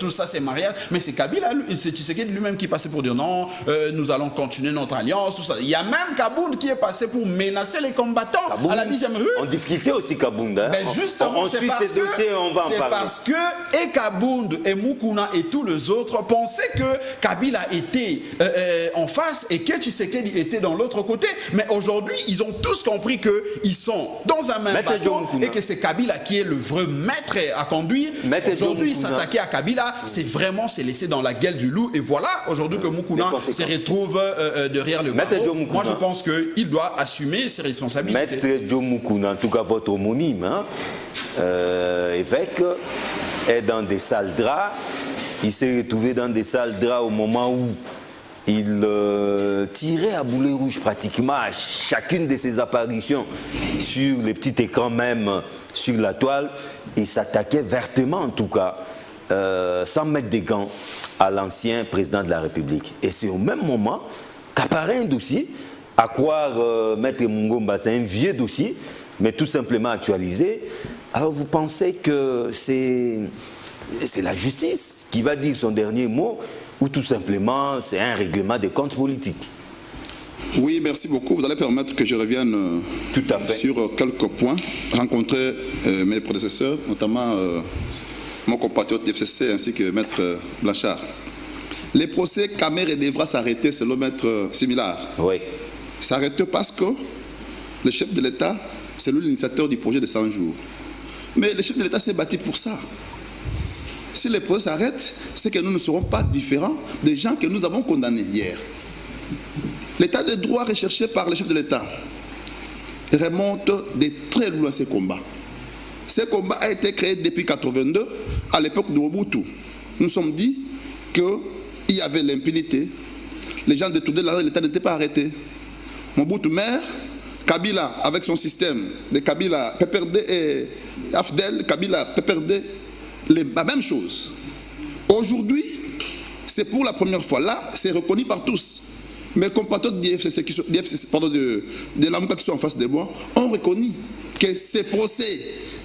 tout ça, ces mariages. Mais c'est Kabila, c'est Tshisekedi lui-même qui passait pour dire non, nous allons continuer notre alliance, tout ça. Il y a même Kabound qui est passé pour menacer les combattants à la 10e rue. En difficulté aussi Kabound. Hein? Ben justement, c'est parce que et Kabound et Moukouna et tous les autres pensaient que Kabila était en face et que Tshisekedi était dans l'autre côté. Mais aujourd'hui, ils ont tous compris qu'ils sont dans un même bateau et que c'est Kabila qui est le vrai maître à conduire. Aujourd'hui, s'attaquer à Kabila, c'est vraiment se laisser dans la gueule du loup. Et voilà, aujourd'hui que Moukouna se retrouve derrière le barreau. Moi, je pense qu'il doit assumer ses responsabilités. Maître Joe Moukouna, en tout cas votre homonyme, hein, évêque, est dans des sales draps. Il s'est retrouvé dans des sales draps au moment où il tirait à boulet rouge pratiquement à chacune de ses apparitions sur les petits écrans même, sur la toile. Il s'attaquait vertement en tout cas, sans mettre des gants, à l'ancien président de la République. Et c'est au même moment qu'apparaît un dossier, à croire Maître Mungomba, c'est un vieux dossier, mais tout simplement actualisé. Alors vous pensez que c'est la justice qui va dire son dernier mot, ou tout simplement c'est un règlement des comptes politiques? Oui, merci beaucoup. Vous allez permettre que je revienne tout à fait sur quelques points, rencontrer mes prédécesseurs, notamment mon compatriote du FCC ainsi que Maître Blanchard. Les procès Camère devra s'arrêter selon Maître Similard. Oui. S'arrêter parce que le chef de l'État, c'est lui l'initiateur du projet de 100 jours. Mais le chef de l'État s'est battu pour ça. Si les procès s'arrêtent, c'est que nous ne serons pas différents des gens que nous avons condamnés hier. L'état de droit recherché par le chef de l'État remonte de très loin ces combats. Ce combat a été créé depuis 1982, à l'époque de Mobutu. Nous sommes dit qu'il y avait l'impunité. Les gens détournaient l'argent, l'État n'était pas arrêté. Mobutu meurt, Kabila, avec son système de Kabila, PPRD et Afdel, Kabila, PPRD, la même chose. Aujourd'hui, c'est pour la première fois. Là, c'est reconnu par tous. Mes compatriotes de l'AMUCA qui sont en face de moi ont reconnu que ces procès,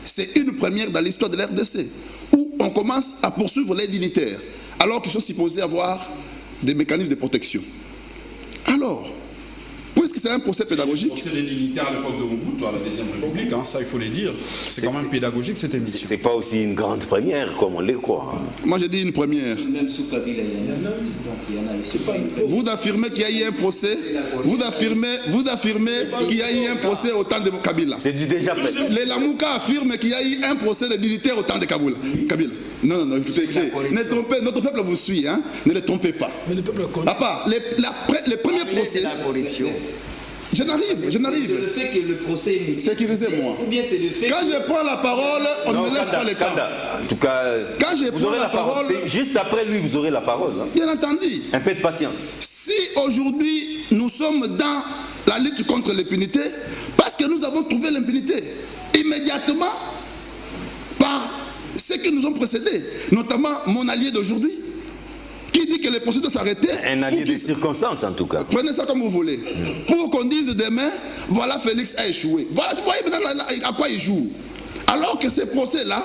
c'est une première dans l'histoire de l'RDC, où on commence à poursuivre les dignitaires, alors qu'ils sont supposés avoir des mécanismes de protection. Alors, puisque c'est un procès pédagogique... Le procès des dignitaires à l'époque de Mobutu, à la Deuxième République, hein, ça il faut le dire, c'est quand même pédagogique cette émission. C'est pas aussi une grande première comme on le croit. Moi j'ai dit une première. Même sous Kabila, il y en a. C'est pas une Vous affirmez qu'il y a eu un procès, vous affirmez qu'il y a eu un procès au temps de Kabila. C'est du déjà fait. Les Lamouka affirment qu'il y a eu un procès de dignitaires au temps de Kabila. Non, écoutez, ne trompez, notre peuple vous suit, hein, ne le trompez pas. Mais le peuple connaît. Papa, les premiers procès... C'est la corruption. Je n'arrive. C'est le fait que le procès est sécurisez-moi. Ou bien c'est le fait Quand je prends la parole, on ne me laisse pas le temps. En tout cas, quand je vous prends aurez la parole... Juste après lui, vous aurez la parole. Hein. Bien entendu. Un peu de patience. Si aujourd'hui, nous sommes dans la lutte contre l'impunité, parce que nous avons trouvé l'impunité, immédiatement, par ceux qui nous ont précédés, notamment mon allié d'aujourd'hui, qui dit que les procès doivent s'arrêter. Un allié de circonstances, en tout cas. Prenez ça comme vous voulez. Pour qu'on dise demain, voilà, Félix a échoué. Voilà, tu vois maintenant à quoi il joue. Alors que ce procès-là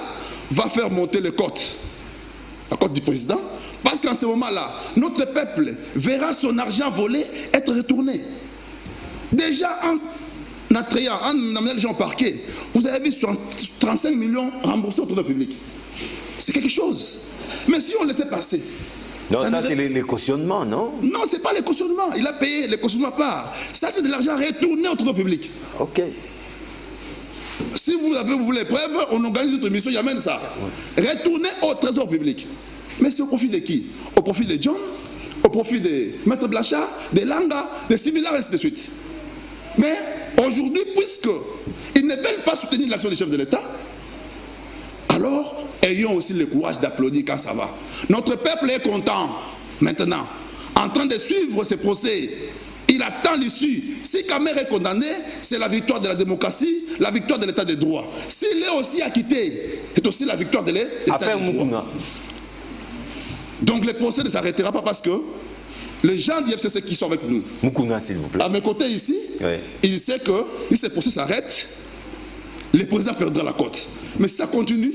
va faire monter les côtes. La côte du président. Parce qu'en ce moment-là, notre peuple verra son argent volé être retourné. Déjà, en attrayant, en amenant les gens au parquet, vous avez vu 35 millions remboursés au trésor public. C'est quelque chose. Mais si on laissait passer... Non, ça c'est les cautionnements, non? Non, ce n'est pas les cautionnements. Il a payé les cautionnements à part. Ça, c'est de l'argent retourné au trésor public. Ok. Si vous voulez preuves, on organise une émission, il y amène ça. Retourner au trésor public. Mais c'est au profit de qui? Au profit de John, au profit de Maître Blanchard, de Langa, de Similard, et ainsi de suite. Mais aujourd'hui, puisqu'ils ne veulent pas soutenir l'action du chef de l'État, alors ayons aussi le courage d'applaudir quand ça va. Notre peuple est content maintenant, en train de suivre ce procès. Il attend l'issue. Si Camère est condamné, c'est la victoire de la démocratie, la victoire de l'état de droit. S'il est aussi acquitté, c'est aussi la victoire de l'état de droit. Affaire Mukuna. Donc le procès ne s'arrêtera pas parce que les gens du FCC qui sont avec nous, Mukuna, s'il vous plaît. à mes côtés ici, Oui. il sait que si ce procès s'arrête, le président perdra la cote. Mais si ça continue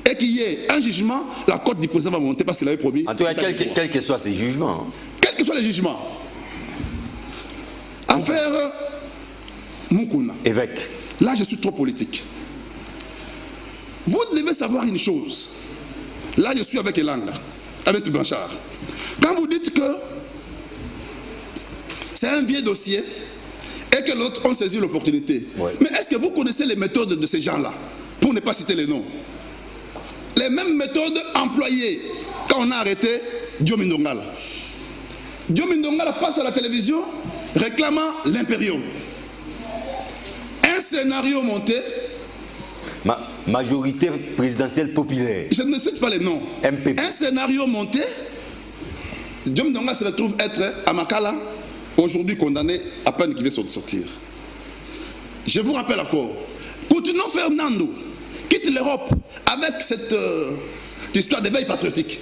et qu'il y ait un jugement, la cote du président va monter parce qu'il avait promis. En tout cas, quel que soit ces jugements. Quels que soient les jugements. Affaire Mukuna. Évêque. Là, je suis trop politique. Vous devez savoir une chose. Là, je suis avec Elanga, avec Blanchard. Quand vous dites que c'est un vieux dossier et que l'autre ont saisi l'opportunité, Ouais. mais est-ce que vous connaissez les méthodes de ces gens-là? Pour ne pas citer les noms. Les mêmes méthodes employées quand on a arrêté Diomi Ndongala. Diomi Ndongala passe à la télévision réclamant l'impérium. Un scénario monté. Majorité présidentielle populaire. Je ne cite pas les noms. MPP. Un scénario monté Diom Donga se retrouve être à Makala, aujourd'hui condamné à peine qu'il vient sortir. Je vous rappelle encore, Coutinho Fernando quitte l'Europe avec cette histoire d'éveil patriotique.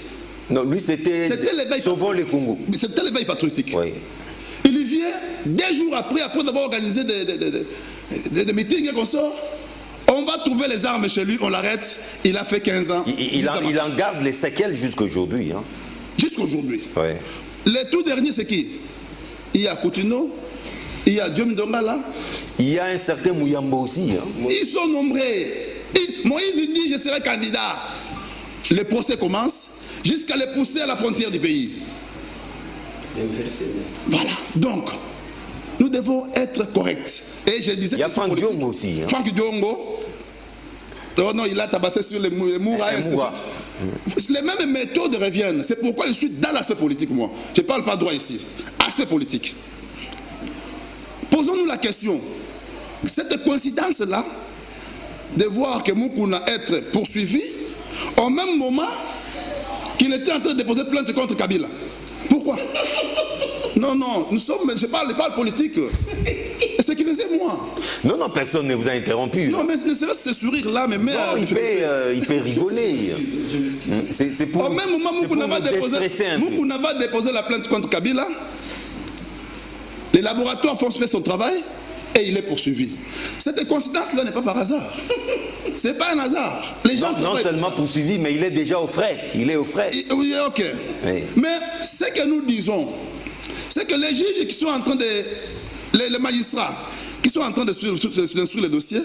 Non, lui c'était Sauvons le Congo. C'était l'éveil patriotique. Oui. Il vient 2 jours après avoir organisé des meetings et qu'on sort. On va trouver les armes chez lui, on l'arrête. Il a fait 15 ans. Il en garde les séquelles jusqu'aujourd'hui. Hein. Jusqu'aujourd'hui. Ouais. Les tout derniers, c'est qui? Il y a Coutinho, il y a Diom Donga. Il y a un certain Mouyambo aussi. Hein. Ils sont nombreux. Moïse dit je serai candidat. Le procès commence jusqu'à les pousser à la frontière du pays. Voilà. Donc, nous devons être corrects. Et je disais il y a Franck Diongo aussi. Hein. Franck Diongo. Oh non, il a tabassé sur les Moura. Les mêmes méthodes reviennent. C'est pourquoi je suis dans l'aspect politique, moi. Je ne parle pas droit ici. Aspect politique. Posons-nous la question. Cette coïncidence-là, de voir que Moukouna être poursuivi, au même moment qu'il était en train de déposer plainte contre Kabila. Pourquoi? Non, non, je parle politique. Sécurisez-moi. Non, non, personne ne vous a interrompu. Non, mais ne serait-ce que ce sourire-là, mais non, il peut rigoler. C'est pour. Au même moment, Moukouna va déposer la plainte contre Kabila. Les laboratoires font fait son travail et il est poursuivi. Cette coïncidence-là n'est pas par hasard. C'est pas un hasard. Les gens non seulement poursuivi, mais il est déjà au frais. Il est au frais. Oui, ok. Oui. Mais ce que nous disons, c'est que les juges qui sont en train de... Les magistrats qui sont en train de suivre le dossier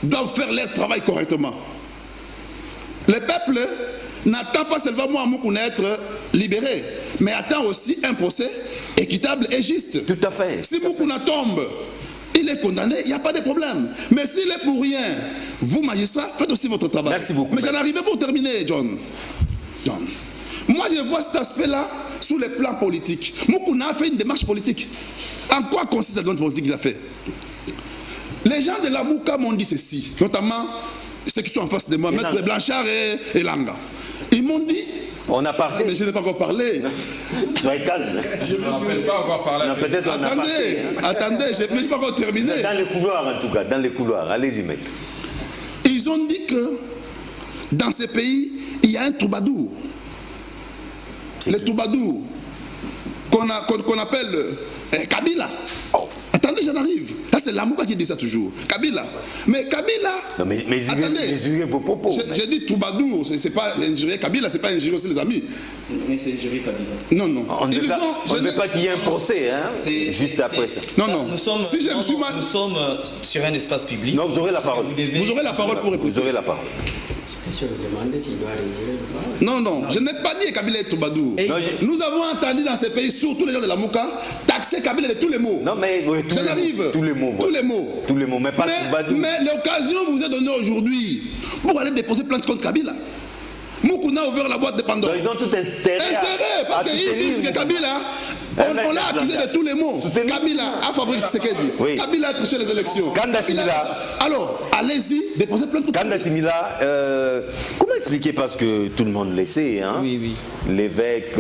doivent faire leur travail correctement. Le peuple n'attend pas seulement à Moukouna être libéré, mais attend aussi un procès équitable et juste. Tout à fait. Si Moukouna tombe, il est condamné, il n'y a pas de problème. Mais s'il est pour rien, vous, magistrats, faites aussi votre travail. Merci beaucoup. Mais j'en arrive pour terminer, John. Moi, je vois cet aspect-là sous le plan politique. Moukouna a fait une démarche politique. En quoi consiste cette démarche politique qu'il a fait? Les gens de la Mouka m'ont dit ceci, notamment ceux qui sont en face de moi, Maître Blanchard et Langa. Ils m'ont dit... On a parlé. Mais je n'ai pas encore parlé. Soyez calme. Je ne me rappelle pas avoir parlé. Peut-être on a parlé. Attendez, je n'ai pas encore terminé. Dans les couloirs, en tout cas, dans les couloirs. Allez-y, mec. Ils ont dit que dans ces pays, il y a un troubadour. Le troubadour qu'on appelle Kabila. Oh. Attendez, j'en arrive. Là, c'est Lamouka qui dit ça toujours. Kabila. Mais Kabila... Non, mais mesurez vos propos. J'ai dit troubadour, c'est pas injurier Kabila, c'est pas injurier aussi les amis. Mais c'est injurier Kabila. Non, non. On ne veut pas qu'il y ait un procès, hein, juste après ça. Non, non. Nous sommes sur un espace public. Non, vous aurez la parole. Vous aurez la parole pour répondre. Vous aurez la parole. Je me demandais s'il doit retirer le parole. Non, non, je n'ai pas dit Kabila est troubadour. Nous avons entendu dans ces pays, surtout les gens de la Mouka, taxer Kabila de tous les mots. Non, mais tous les mots. Tous les mots. Tous les mots, mais pas troubadour. Mais l'occasion vous est donnée aujourd'hui pour aller déposer plainte contre Kabila. Moukouna a ouvert la boîte de Pandore. Ils ont tout intérêt. Parce qu'ils disent que Kabila, on l'a accusé de tous les mots. Kabila a fabriqué ce qu'il dit. Oui. Kabila a triché les élections. Kanda Simila. Alors, allez-y, déposez plainte contre Kanda Simila, comment expliquer, parce que tout le monde le sait, hein, oui. L'évêque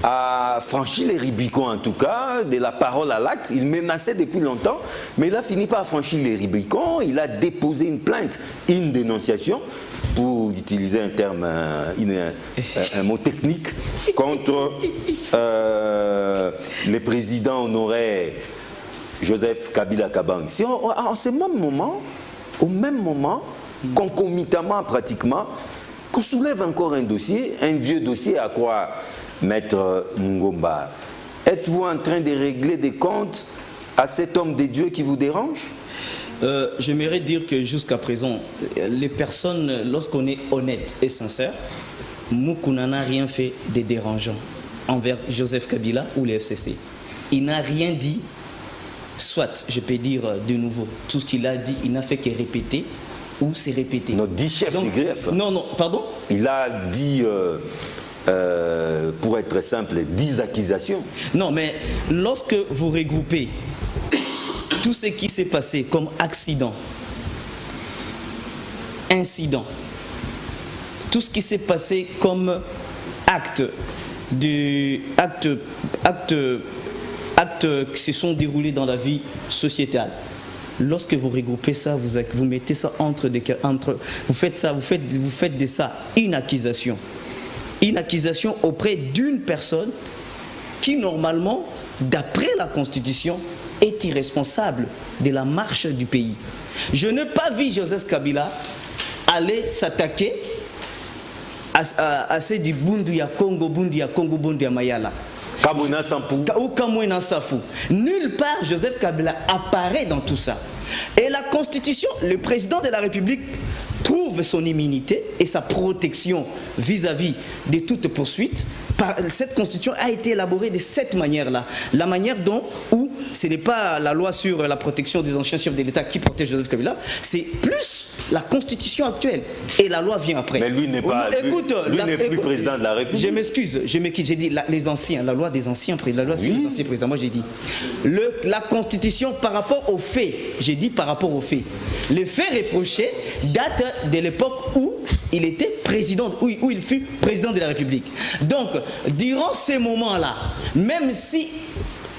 a franchi les Rubicons, en tout cas, de la parole à l'acte. Il menaçait depuis longtemps, mais il a fini par franchir les Rubicons. Il a déposé une plainte, une dénonciation, pour utiliser un terme, un mot technique, contre le président honoraire Joseph Kabila Kabange. C'est en ce même moment, au même moment, concomitamment pratiquement, qu'on soulève encore un dossier, un vieux dossier, à quoi Maître Ngomba? Êtes-vous en train de régler des comptes à cet homme de Dieu qui vous dérange? J'aimerais dire que jusqu'à présent, les personnes, lorsqu'on est honnête et sincère, Moukouna n'a rien fait de dérangeant envers Joseph Kabila ou le FCC. Il n'a rien dit, soit, je peux dire de nouveau, tout ce qu'il a dit, il n'a fait que répéter ou c'est répéter. Non, 10 chefs du greffe. Non, non, pardon? Il a dit... pour être simple, 10 accusations. Non, mais lorsque vous regroupez tout ce qui s'est passé comme accident, incident, tout ce qui s'est passé comme acte d'actes qui se sont déroulés dans la vie sociétale. Lorsque vous regroupez ça, vous mettez ça vous faites de ça une accusation auprès d'une personne qui normalement, d'après la Constitution, est irresponsable de la marche du pays. Je n'ai pas vu Joseph Kabila aller s'attaquer à ceux du Bundu ya Congo, Bundu ya Mayala. Ou Kamwena Safou. Nulle part Joseph Kabila apparaît dans tout ça. Et la Constitution, le président de la République trouve son immunité et sa protection vis-à-vis de toute poursuite. Cette Constitution a été élaborée de cette manière-là. La manière dont, où ce n'est pas la loi sur la protection des anciens chefs de l'État qui protège Joseph Kabila, c'est plus la Constitution actuelle. Et la loi vient après. Mais lui n'est pas, lui n'est plus président de la République. Je m'excuse, j'ai dit les anciens, la loi des anciens présidents, la loi sur les anciens présidents. Moi j'ai dit la Constitution par rapport aux faits. J'ai dit par rapport aux faits. Les faits reprochés datent de l'époque où il était président, où il fut président de la République. Donc, durant ces moments-là, même si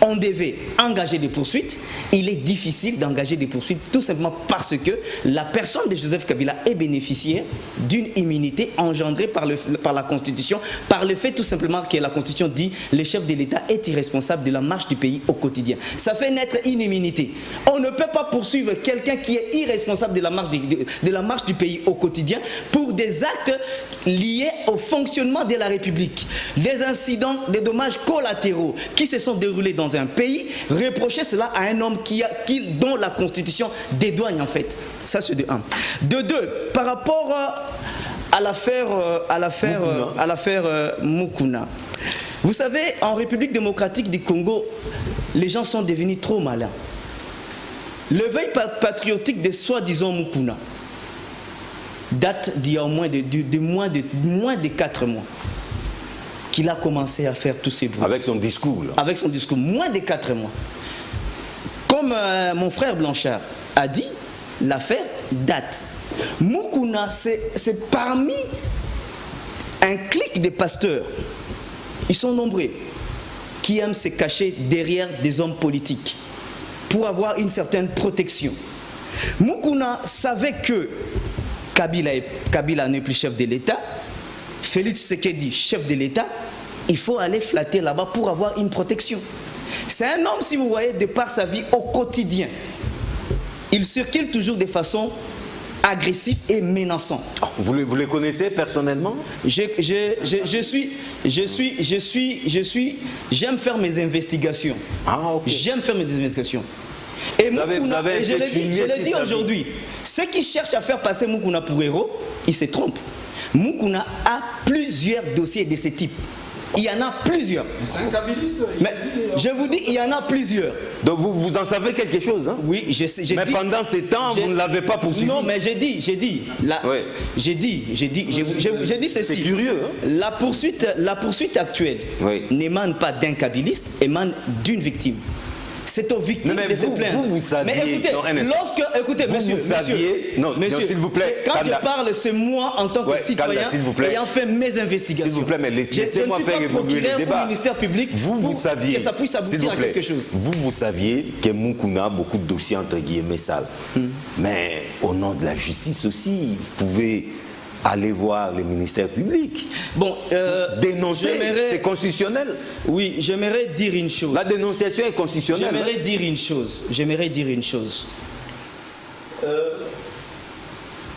on devait engager des poursuites, il est difficile d'engager des poursuites tout simplement parce que la personne de Joseph Kabila est bénéficiaire d'une immunité engendrée par la Constitution, par le fait tout simplement que la Constitution dit que le chef de l'État est irresponsable de la marche du pays au quotidien. Ça fait naître une immunité. On ne peut pas poursuivre quelqu'un qui est irresponsable de la marche du pays au quotidien pour des actes liés au fonctionnement de la République. Des incidents, des dommages collatéraux qui se sont déroulés dans un pays, reprocher cela à un homme dont la Constitution dédouane en fait. Ça c'est de un. De deux, par rapport à l'affaire Mukuna. Vous savez, en République démocratique du Congo, les gens sont devenus trop malins. L'éveil patriotique des soi-disant Mukuna date d'il y a moins de 4 mois. Qu'il a commencé à faire tous ces bruits. Avec son discours. Là. Avec son discours, moins de 4 mois. Comme mon frère Blanchard a dit, l'affaire date. Mukuna, c'est parmi un clique de pasteurs, ils sont nombreux, qui aiment se cacher derrière des hommes politiques pour avoir une certaine protection. Mukuna savait que Kabila n'est plus chef de l'État. Félix Tshisekedi, chef de l'État, il faut aller flatter là-bas pour avoir une protection. C'est un homme, si vous voyez, de par sa vie au quotidien, il circule toujours de façon agressive et menaçante. Vous les connaissez personnellement? J'aime faire mes investigations. Ah, ok. J'aime faire mes investigations. Et Mukuna, je l'ai dit aujourd'hui, ceux qui cherchent à faire passer Mukuna pour héros, ils se trompent. Mukuna a plusieurs dossiers de ce type. Il y en a plusieurs. C'est un kabiliste. Mais je vous dis, il y en a plusieurs. Donc vous en savez quelque chose, hein? Oui, j'ai dit. Mais pendant ces temps, vous ne l'avez pas poursuivi. Non, mais j'ai dit ceci. C'est curieux, hein? La poursuite actuelle n'émane pas d'un kabiliste, émane d'une victime. C'est aux victimes de se plaindre. Vous saviez. Mais écoutez, monsieur, s'il vous plaît. Quand je parle, c'est moi en tant que citoyen ayant fait mes investigations. S'il vous plaît, mais laissez-moi faire évoluer le débat. Au ministère public, vous saviez, que ça puisse aboutir à quelque chose. Vous saviez que Mukuna a beaucoup de dossiers entre guillemets sales. Mais au nom de la justice aussi, vous pouvez aller voir le ministère public. Bon, dénoncer, c'est constitutionnel. Oui, j'aimerais dire une chose. La dénonciation est constitutionnelle. J'aimerais dire une chose.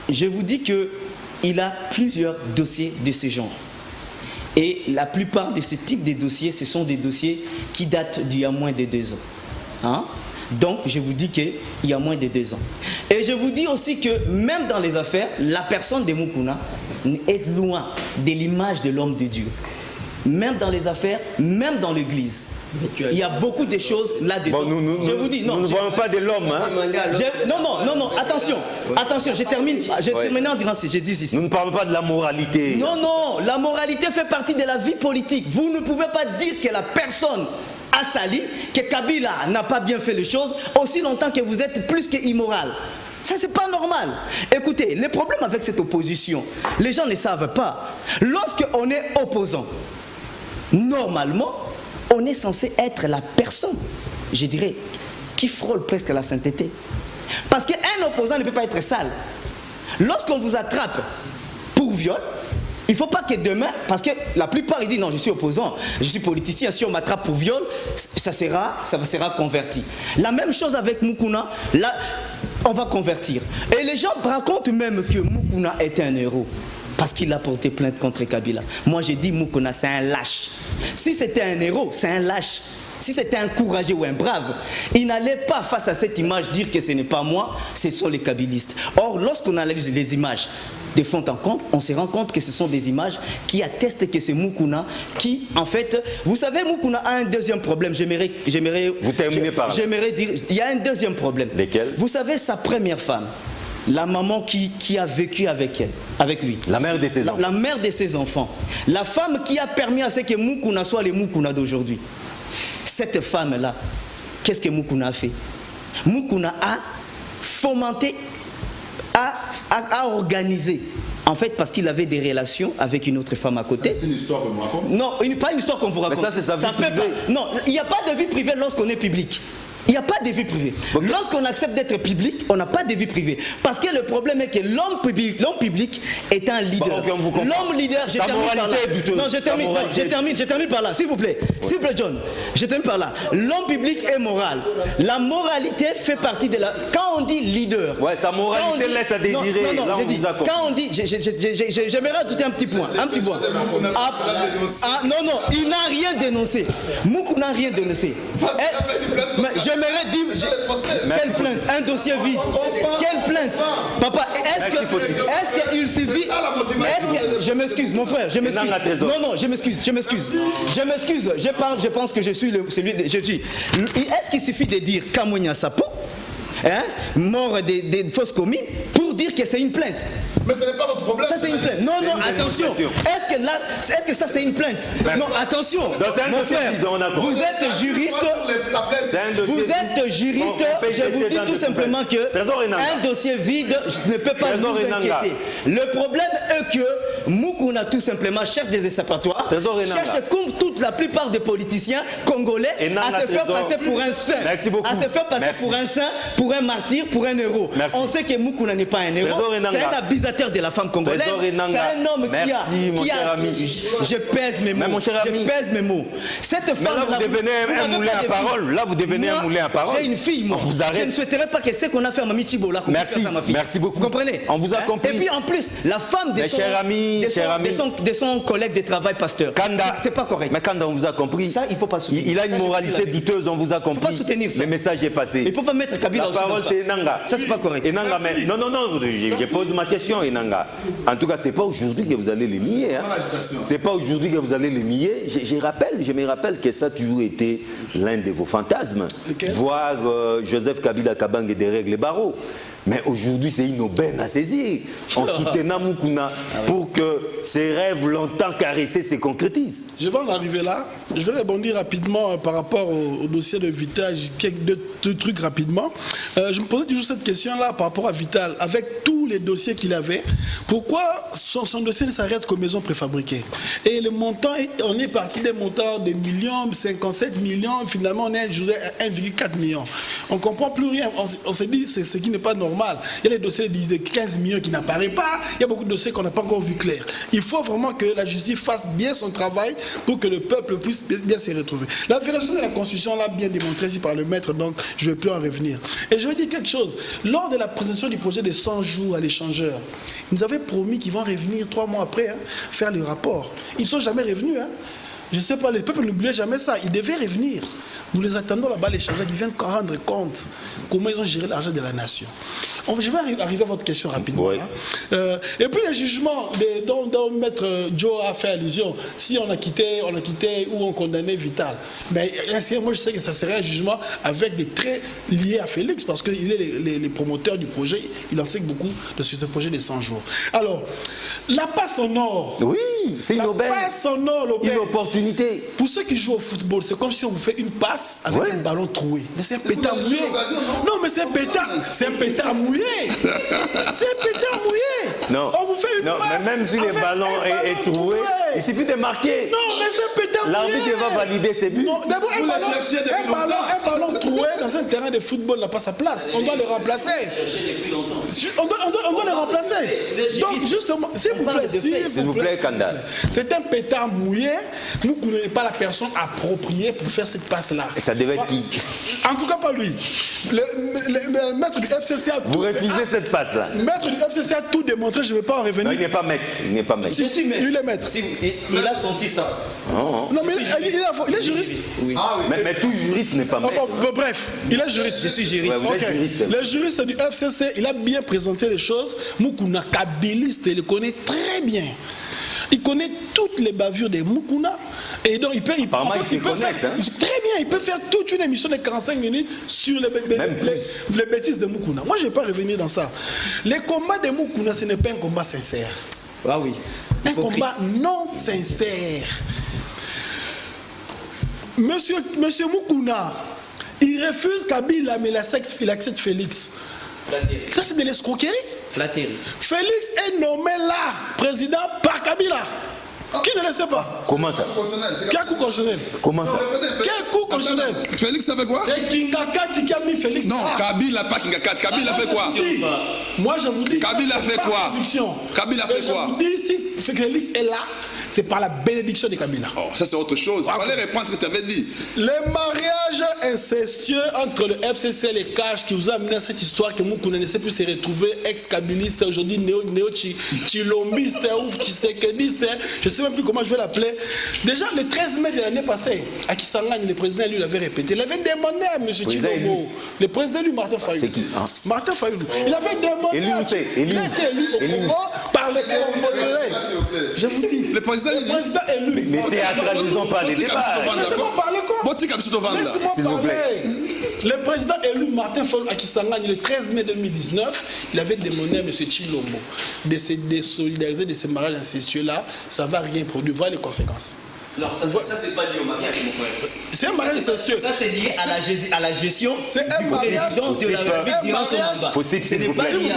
Je vous dis qu'il a plusieurs dossiers de ce genre. Et la plupart de ce type de dossiers, ce sont des dossiers qui datent d'il y a moins de 2 ans. Hein? Donc, je vous dis qu'il y a moins de 2 ans. Et je vous dis aussi que même dans les affaires, la personne de Mukuna est loin de l'image de l'homme de Dieu. Même dans les affaires, même dans l'église. Il y a beaucoup de choses là-dedans. Bon, je vous dis, non. Nous ne voyons pas de l'homme. Hein? Non, attention, je termine en disant ce que j'ai dit ici. Nous ne parlons pas de la moralité. Non, la moralité fait partie de la vie politique. Vous ne pouvez pas dire que la personne a sali, que Kabila n'a pas bien fait les choses, aussi longtemps que vous êtes plus qu'immoral. Ça, c'est pas normal. Écoutez, le problème avec cette opposition, les gens ne savent pas. Lorsqu'on est opposant, normalement, on est censé être la personne, je dirais, qui frôle presque la sainteté. Parce qu'un opposant ne peut pas être sale. Lorsqu'on vous attrape pour viol, il ne faut pas que demain, parce que la plupart ils disent non, je suis opposant, je suis politicien, si on m'attrape pour viol, ça sera converti. La même chose avec Moukouna, là, on va convertir. Et les gens racontent même que Moukouna est un héros. Parce qu'il a porté plainte contre Kabila. Moi j'ai dit Moukouna c'est un lâche. Si c'était un héros, c'est un lâche. Si c'était un courageux ou un brave, il n'allait pas face à cette image dire que ce n'est pas moi, ce sont les kabylistes. Or, lorsqu'on analyse les images de fond en comble, on se rend compte que ce sont des images qui attestent que c'est Moukouna qui, en fait, vous savez, Moukouna a un deuxième problème. Vous terminez par là. J'aimerais dire, il y a un deuxième problème. Lesquels? Vous savez, sa première femme, la maman qui a vécu avec lui. La mère de ses enfants. La mère de ses enfants. La femme qui a permis à ce que Moukouna soit les Moukouna d'aujourd'hui. Cette femme-là, qu'est-ce que Moukouna a fait? Moukouna a fomenté, a organisé. En fait, parce qu'il avait des relations avec une autre femme à côté. C'est une histoire qu'on vous raconte? Non, pas une histoire qu'on vous raconte. Mais ça, c'est sa vie privée. Non, il n'y a pas de vie privée lorsqu'on est public. Il n'y a pas de vie privée. Okay. Lorsqu'on accepte d'être public, on n'a pas de vie privée. Parce que le problème est que l'homme public est un leader. Bon, okay, l'homme leader, je termine par là. Non, je termine par là, s'il vous plaît. Ouais. S'il vous plaît, John. Je termine par là. L'homme public est moral. La moralité fait partie de la... Quand on dit leader... Ouais, sa moralité laisse à désirer. Non, j'ai dit, quand on dit... J'aimerais ajouter un petit point. Un petit point. Non, il n'a rien dénoncé. Moukou n'a rien dénoncé. J'aimerais dire, quelle plainte? Un dossier vide. Quelle plainte? Papa, est-ce qu'il suffit? Je m'excuse, mon frère, je m'excuse. Non, je m'excuse. Je pense que je suis celui de... Est-ce qu'il suffit de dire Kamounia Sapou, mort des fausses communes, pour dire que c'est une plainte? Mais ce n'est pas votre problème. Ça c'est une plainte. Non, attention. Est-ce que ça c'est une plainte? Non, attention. Mon frère, vous êtes juriste. Je vous dis tout simplement que un dossier vide ne peut pas nous inquiéter. Le problème est que Moukouna tout simplement cherche des échappatoires, cherche comme toute la plupart des politiciens congolais à se faire passer pour un saint, pour un martyr, pour un héros. On sait que Moukouna n'est pas un héros, c'est un abusateur de la femme congolaise, c'est un homme qui a je pèse mes mots, Cette femme là, vous devenez un moulin à parole. Là, vous devenez un moulin à parole. J'ai une fille, moi. Je ne souhaiterais pas que ce qu'on a fait à Mami Chibola, qu'on puisse faire à ma fille. Merci beaucoup. Vous comprenez? On vous a compris. Et puis en plus, la femme de son collègue de travail pasteur. C'est pas correct. Mais quand on vous a compris, ça, il faut pas soutenir. Il a une moralité douteuse, on vous a compris. Il faut pas soutenir ça. Le message est passé. Il ne faut pas mettre Kabila aussi. La parole, c'est Enanga. Ça, c'est pas correct. Enanga, mais non, je pose ma question, Enanga. En tout cas, c'est pas aujourd'hui que vous allez les nier. C'est pas aujourd'hui que vous allez les nier. Je me rappelle que ça a toujours été l'un de vos fantasmes. Voir Joseph Kabila Kabange derrière les barreaux. Mais aujourd'hui, c'est une aubaine à saisir en soutenant Moukouna pour que ces rêves longtemps caressés se concrétisent. Je vais en arriver là. Je vais rebondir rapidement par rapport au dossier de Vital. Deux trucs rapidement. Je me posais toujours cette question-là par rapport à Vital. Avec tous les dossiers qu'il avait, pourquoi son dossier ne s'arrête qu'aux maisons préfabriquées? Et le montant, on est parti des montants de millions, 57 millions. Finalement, on est à 1,4 million. On ne comprend plus rien. On se dit c'est ce qui n'est pas normal. Il y a les dossiers de 15 millions qui n'apparaissent pas. Il y a beaucoup de dossiers qu'on n'a pas encore vu clair. Il faut vraiment que la justice fasse bien son travail pour que le peuple puisse bien s'y retrouver. La violation de la Constitution l'a bien démontré ici par le maître, donc je ne vais plus en revenir. Et je veux dire quelque chose. Lors de la présentation du projet de 100 jours à l'échangeur, ils nous avaient promis qu'ils vont revenir 3 mois après faire le rapport. Ils ne sont jamais revenus. Je ne sais pas, le peuple n'oubliait jamais ça. Ils devaient revenir. Nous les attendons là-bas, les chargeurs qui viennent rendre compte comment ils ont géré l'argent de la nation. Je vais arriver à votre question rapidement. Oui. Et puis le jugement dont Maître Joe a fait allusion, si on a quitté ou on condamnait Vital. Mais moi je sais que ça serait un jugement avec des traits liés à Félix, parce qu'il est les promoteurs du projet, il enseigne beaucoup de ce projet des 100 jours. Alors, la passe en or. Oui, c'est une aubaine. La passe en or, une opportunité. Pour ceux qui jouent au football, c'est comme si on vous fait une passe avec un ballon troué. Mais c'est un pétard mouillé. Non, mais c'est un pétard mouillé. C'est un pétard mouillé. Non. On vous fait une passe. Mais même si le ballon est troué, il suffit de marquer. Non, mais c'est un pétard L'arbitre va valider ses buts. Non, d'abord, un ballon troué dans un terrain de football n'a pas sa place. On doit le remplacer. On doit le remplacer. Donc, justement, s'il vous plaît, Kanda. c'est un pétard mouillé. Nous ne connaissons pas la personne appropriée pour faire cette passe-là. Et ça devait être qui? En tout cas, pas lui. Le maître du FCC a tout. Vous refusez cette passe-là? Maître du FCC a tout démontré, je ne vais pas en revenir. Non, il n'est pas maître. Il n'est pas maître. Je suis maître. Il est maître. Il a senti ça. Non, Non, mais il est juriste. Oui. Ah oui. mais tout juriste n'est pas maître. Bref, il est juriste. Je suis juriste. Ouais, vous êtes Ok. juriste. Le juriste du FCC, il a bien présenté les choses. Moukouna, kabiliste, il le connaît très bien. Il connaît toutes les bavures de Moukouna. Et donc, il peut faire, très bien, il peut faire toute une émission de 45 minutes sur les bêtises de Moukouna. Moi, je ne vais pas revenir dans ça. Les combats de Moukouna, ce n'est pas un combat sincère. Ah oui. Un combat non sincère. Monsieur Moukouna, il refuse Kabila, mais il accepte Félix. Flatterie. Ça, c'est de l'escroquerie. Flatterie. Félix est nommé là, président par Kabila. Qui ne le sait pas? Comment ça? Quel coup constitutionnel? Comment ça? Quel coup constitutionnel? Félix, ça fait quoi? C'est Kingakati qui a mis Félix Non, là. Kabila, pas Kingakati. Kabila fait quoi? Moi, je vous dis. Kabila fait quoi? Kabila fait quoi? Je vous dis, si Félix est là, c'est par la bénédiction de Kabila. Oh, ça c'est autre chose. Il fallait répondre à ce que tu avais dit. Les mariages incestueux entre le FCC et les Cash qui vous a amené à cette histoire que Moukouna ne sait plus se retrouver ex-kabiliste, aujourd'hui néo-chilombiste ou chistekediste, je ne sais même plus comment je vais l'appeler. Déjà, le 13 mai de l'année passée, à Kisangani, le président lui l'avait répété. Il avait demandé à M. Chilombo, le président lui, Martin Fayoulou. C'est qui? Martin Fayoulou. Il avait demandé. Il a été élu au Congo par les Congolais. Je vous dis. Le président élu. Mais théâtralisons pas les débats. Laissez-moi parler quoi? Laissez-moi parler. Le président élu Martin Fayoulou à Kisangani le 13 mai 2019, il avait demandé à M. Chilombo de se désolidariser de ces mariages incestueux-là. Ça ne va rien produire. Voilà les conséquences. Non, ça c'est pas lié au mariage, mon frère. C'est un mariage incestueux. Ça c'est lié à la gestion du président de la République durant son mandat. Ce n'est pas lié.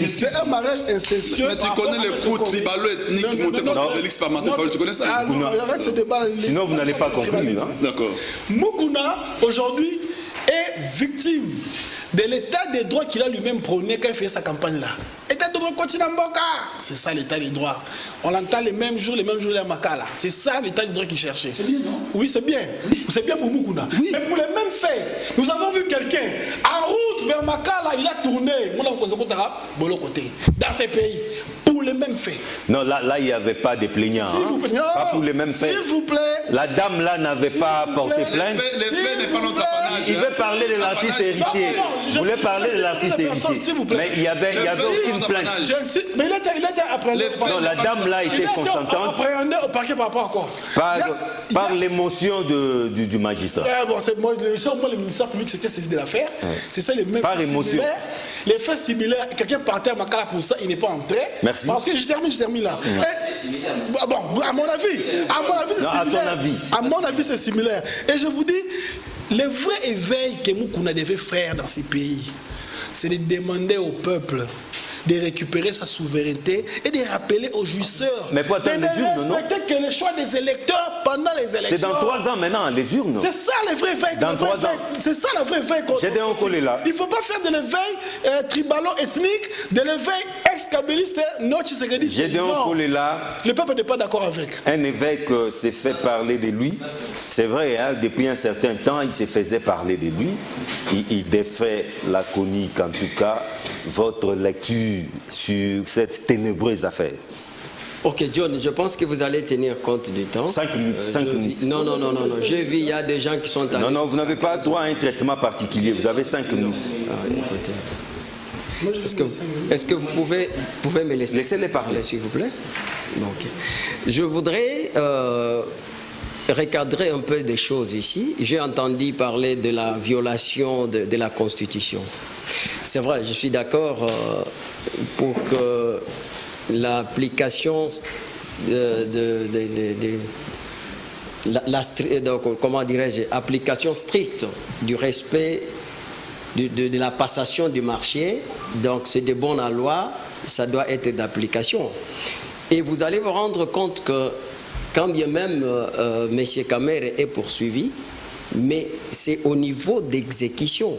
C'est un mariage incestueux. Mais tu connais le coup tribalo-ethnique monté par Félix par Martin Fayoulou, tu connais ça? Arrête ce débat. Sinon, vous n'allez pas conclure. D'accord. Moukouna, aujourd'hui, est victime de l'état des droits qu'il a lui-même prôné quand il fait sa campagne-là. État de droit continent Mboka. C'est ça l'état des droits. On l'entend les mêmes jours, les Makala. C'est ça l'état des droits qu'il cherchait. C'est bien, non? Oui, c'est bien. C'est bien pour Moukouna. Oui. Mais pour les mêmes faits, nous avons vu quelqu'un en route vers Makala, il a tourné. Dans ces pays. Pour les mêmes faits. Non, là, il n'y avait pas de plaignants. Pas pour les mêmes faits. S'il vous plaît. La dame là n'avait pas porté plainte. Les faits n'est pas notre apanage. Il veut parler de l'artiste héritier. Vous voulez parler de l'artiste héritier. Mais il n'y avait aucune plainte. Mais il était appréhendé. Non, la dame là était consentante. Appréhendé au parquet par rapport à quoi? Par l'émotion du magistrat. Bon, moi, le ministère public s'était saisi de l'affaire. C'est ça les mêmes. Par émotion. Les faits similaires, quelqu'un partait à Makala pour ça, il n'est pas entré. Merci. Parce que je termine là. Bon, à mon avis, c'est similaire. À mon avis, c'est similaire. Et je vous dis, le vrai éveil que Moukouna devait faire dans ces pays, c'est de demander au peuple de récupérer sa souveraineté et de rappeler aux jouisseurs mais faut attendre les urnes, non? Que le choix des électeurs pendant les élections. C'est dans 3 ans maintenant, les urnes. C'est ça le vrai veille. Dans 3 ans. C'est ça la vraie veille. J'ai des collé là. Il ne faut pas faire de l'éveil tribalo-ethnique, de l'éveil ex-kabiliste, non-chiségadiste. J'ai des collé là. Le peuple n'est pas d'accord avec. Un évêque s'est fait parler de lui. C'est vrai, hein, depuis un certain temps, il se faisait parler de lui. Il défait laconique, en tout cas, votre lecture sur cette ténébreuse affaire. Ok, John, je pense que vous allez tenir compte du temps. 5 minutes. 5 minutes. Non. J'ai vu, il y a des gens qui sont... Non, vous n'avez pas droit à un traitement particulier. Vous avez 5 minutes. Est-ce que vous pouvez me laisser... Laissez-les parler. S'il vous plaît. Ok. Je voudrais... recadrer un peu des choses ici. J'ai entendu parler de la violation de la Constitution. C'est vrai, je suis d'accord pour que l'application comment dirais-je, application stricte du respect de la passation du marché, donc c'est de bonne loi, ça doit être d'application. Et vous allez vous rendre compte que quand bien même M. Kamer est poursuivi, mais c'est au niveau d'exécution.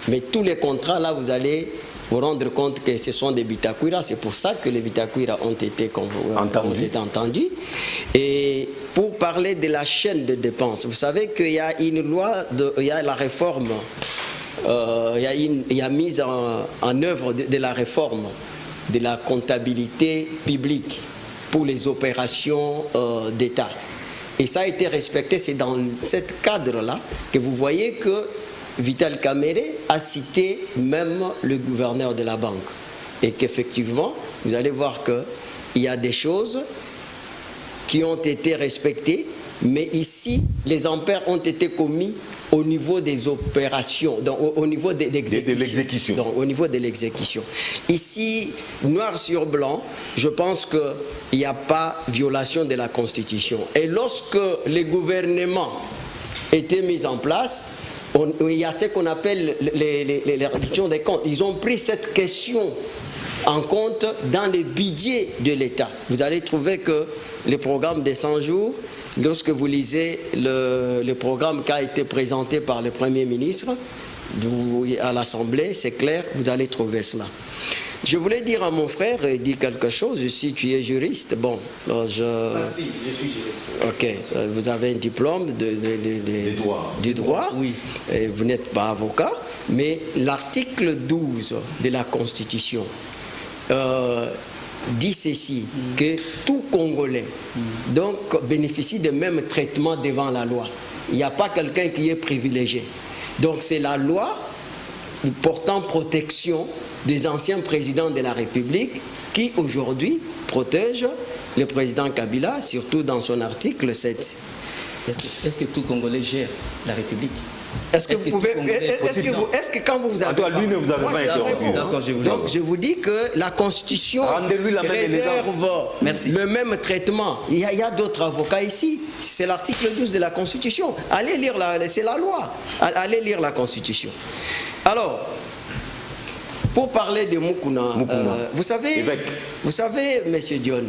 Mais tous les contrats, là, vous allez vous rendre compte que ce sont des Bitakwira. C'est pour ça que les Bitakwira ont été entendus. Et pour parler de la chaîne de dépenses, vous savez qu'il y a une loi, il y a la réforme, il y a mise en œuvre de la réforme de la comptabilité publique pour les opérations d'État. Et ça a été respecté. C'est dans ce cadre-là que vous voyez que Vital Kamerhe a cité même le gouverneur de la banque. Et qu'effectivement, vous allez voir qu'il y a des choses qui ont été respectées, mais ici, les ampères ont été commis au niveau des opérations, donc au niveau de l'exécution. Au niveau de l'exécution. Ici, noir sur blanc, je pense qu'il n'y a pas violation de la Constitution. Et lorsque les gouvernements étaient mis en place, il y a ce qu'on appelle les réductions des comptes. Ils ont pris cette question en compte dans le budget de l'État. Vous allez trouver que le programme des 100 jours, lorsque vous lisez le programme qui a été présenté par le Premier ministre à l'Assemblée, c'est clair, vous allez trouver cela. Je voulais dire à mon frère, il dit quelque chose, si tu es juriste, bon, si, je suis juriste. Ok, vous avez un diplôme du droit, oui. Et vous n'êtes pas avocat, mais l'article 12 de la Constitution dit ceci, que tout Congolais donc, bénéficie du même traitement devant la loi. Il n'y a pas quelqu'un qui est privilégié. Donc c'est la loi portant protection des anciens présidents de la République qui aujourd'hui protège le président Kabila, surtout dans son article 7. Est-ce que tout Congolais gère la République? Est-ce que quand vous avez... Toi, lui ne vous avez pas interrompu. D'accord, je vous Donc je vous dis que la Constitution réserve le même traitement. Il y a d'autres avocats ici. C'est l'article 12 de la Constitution. Allez lire, c'est la loi. Allez lire la Constitution. Alors, pour parler de Mukuna, vous savez, M. Dion,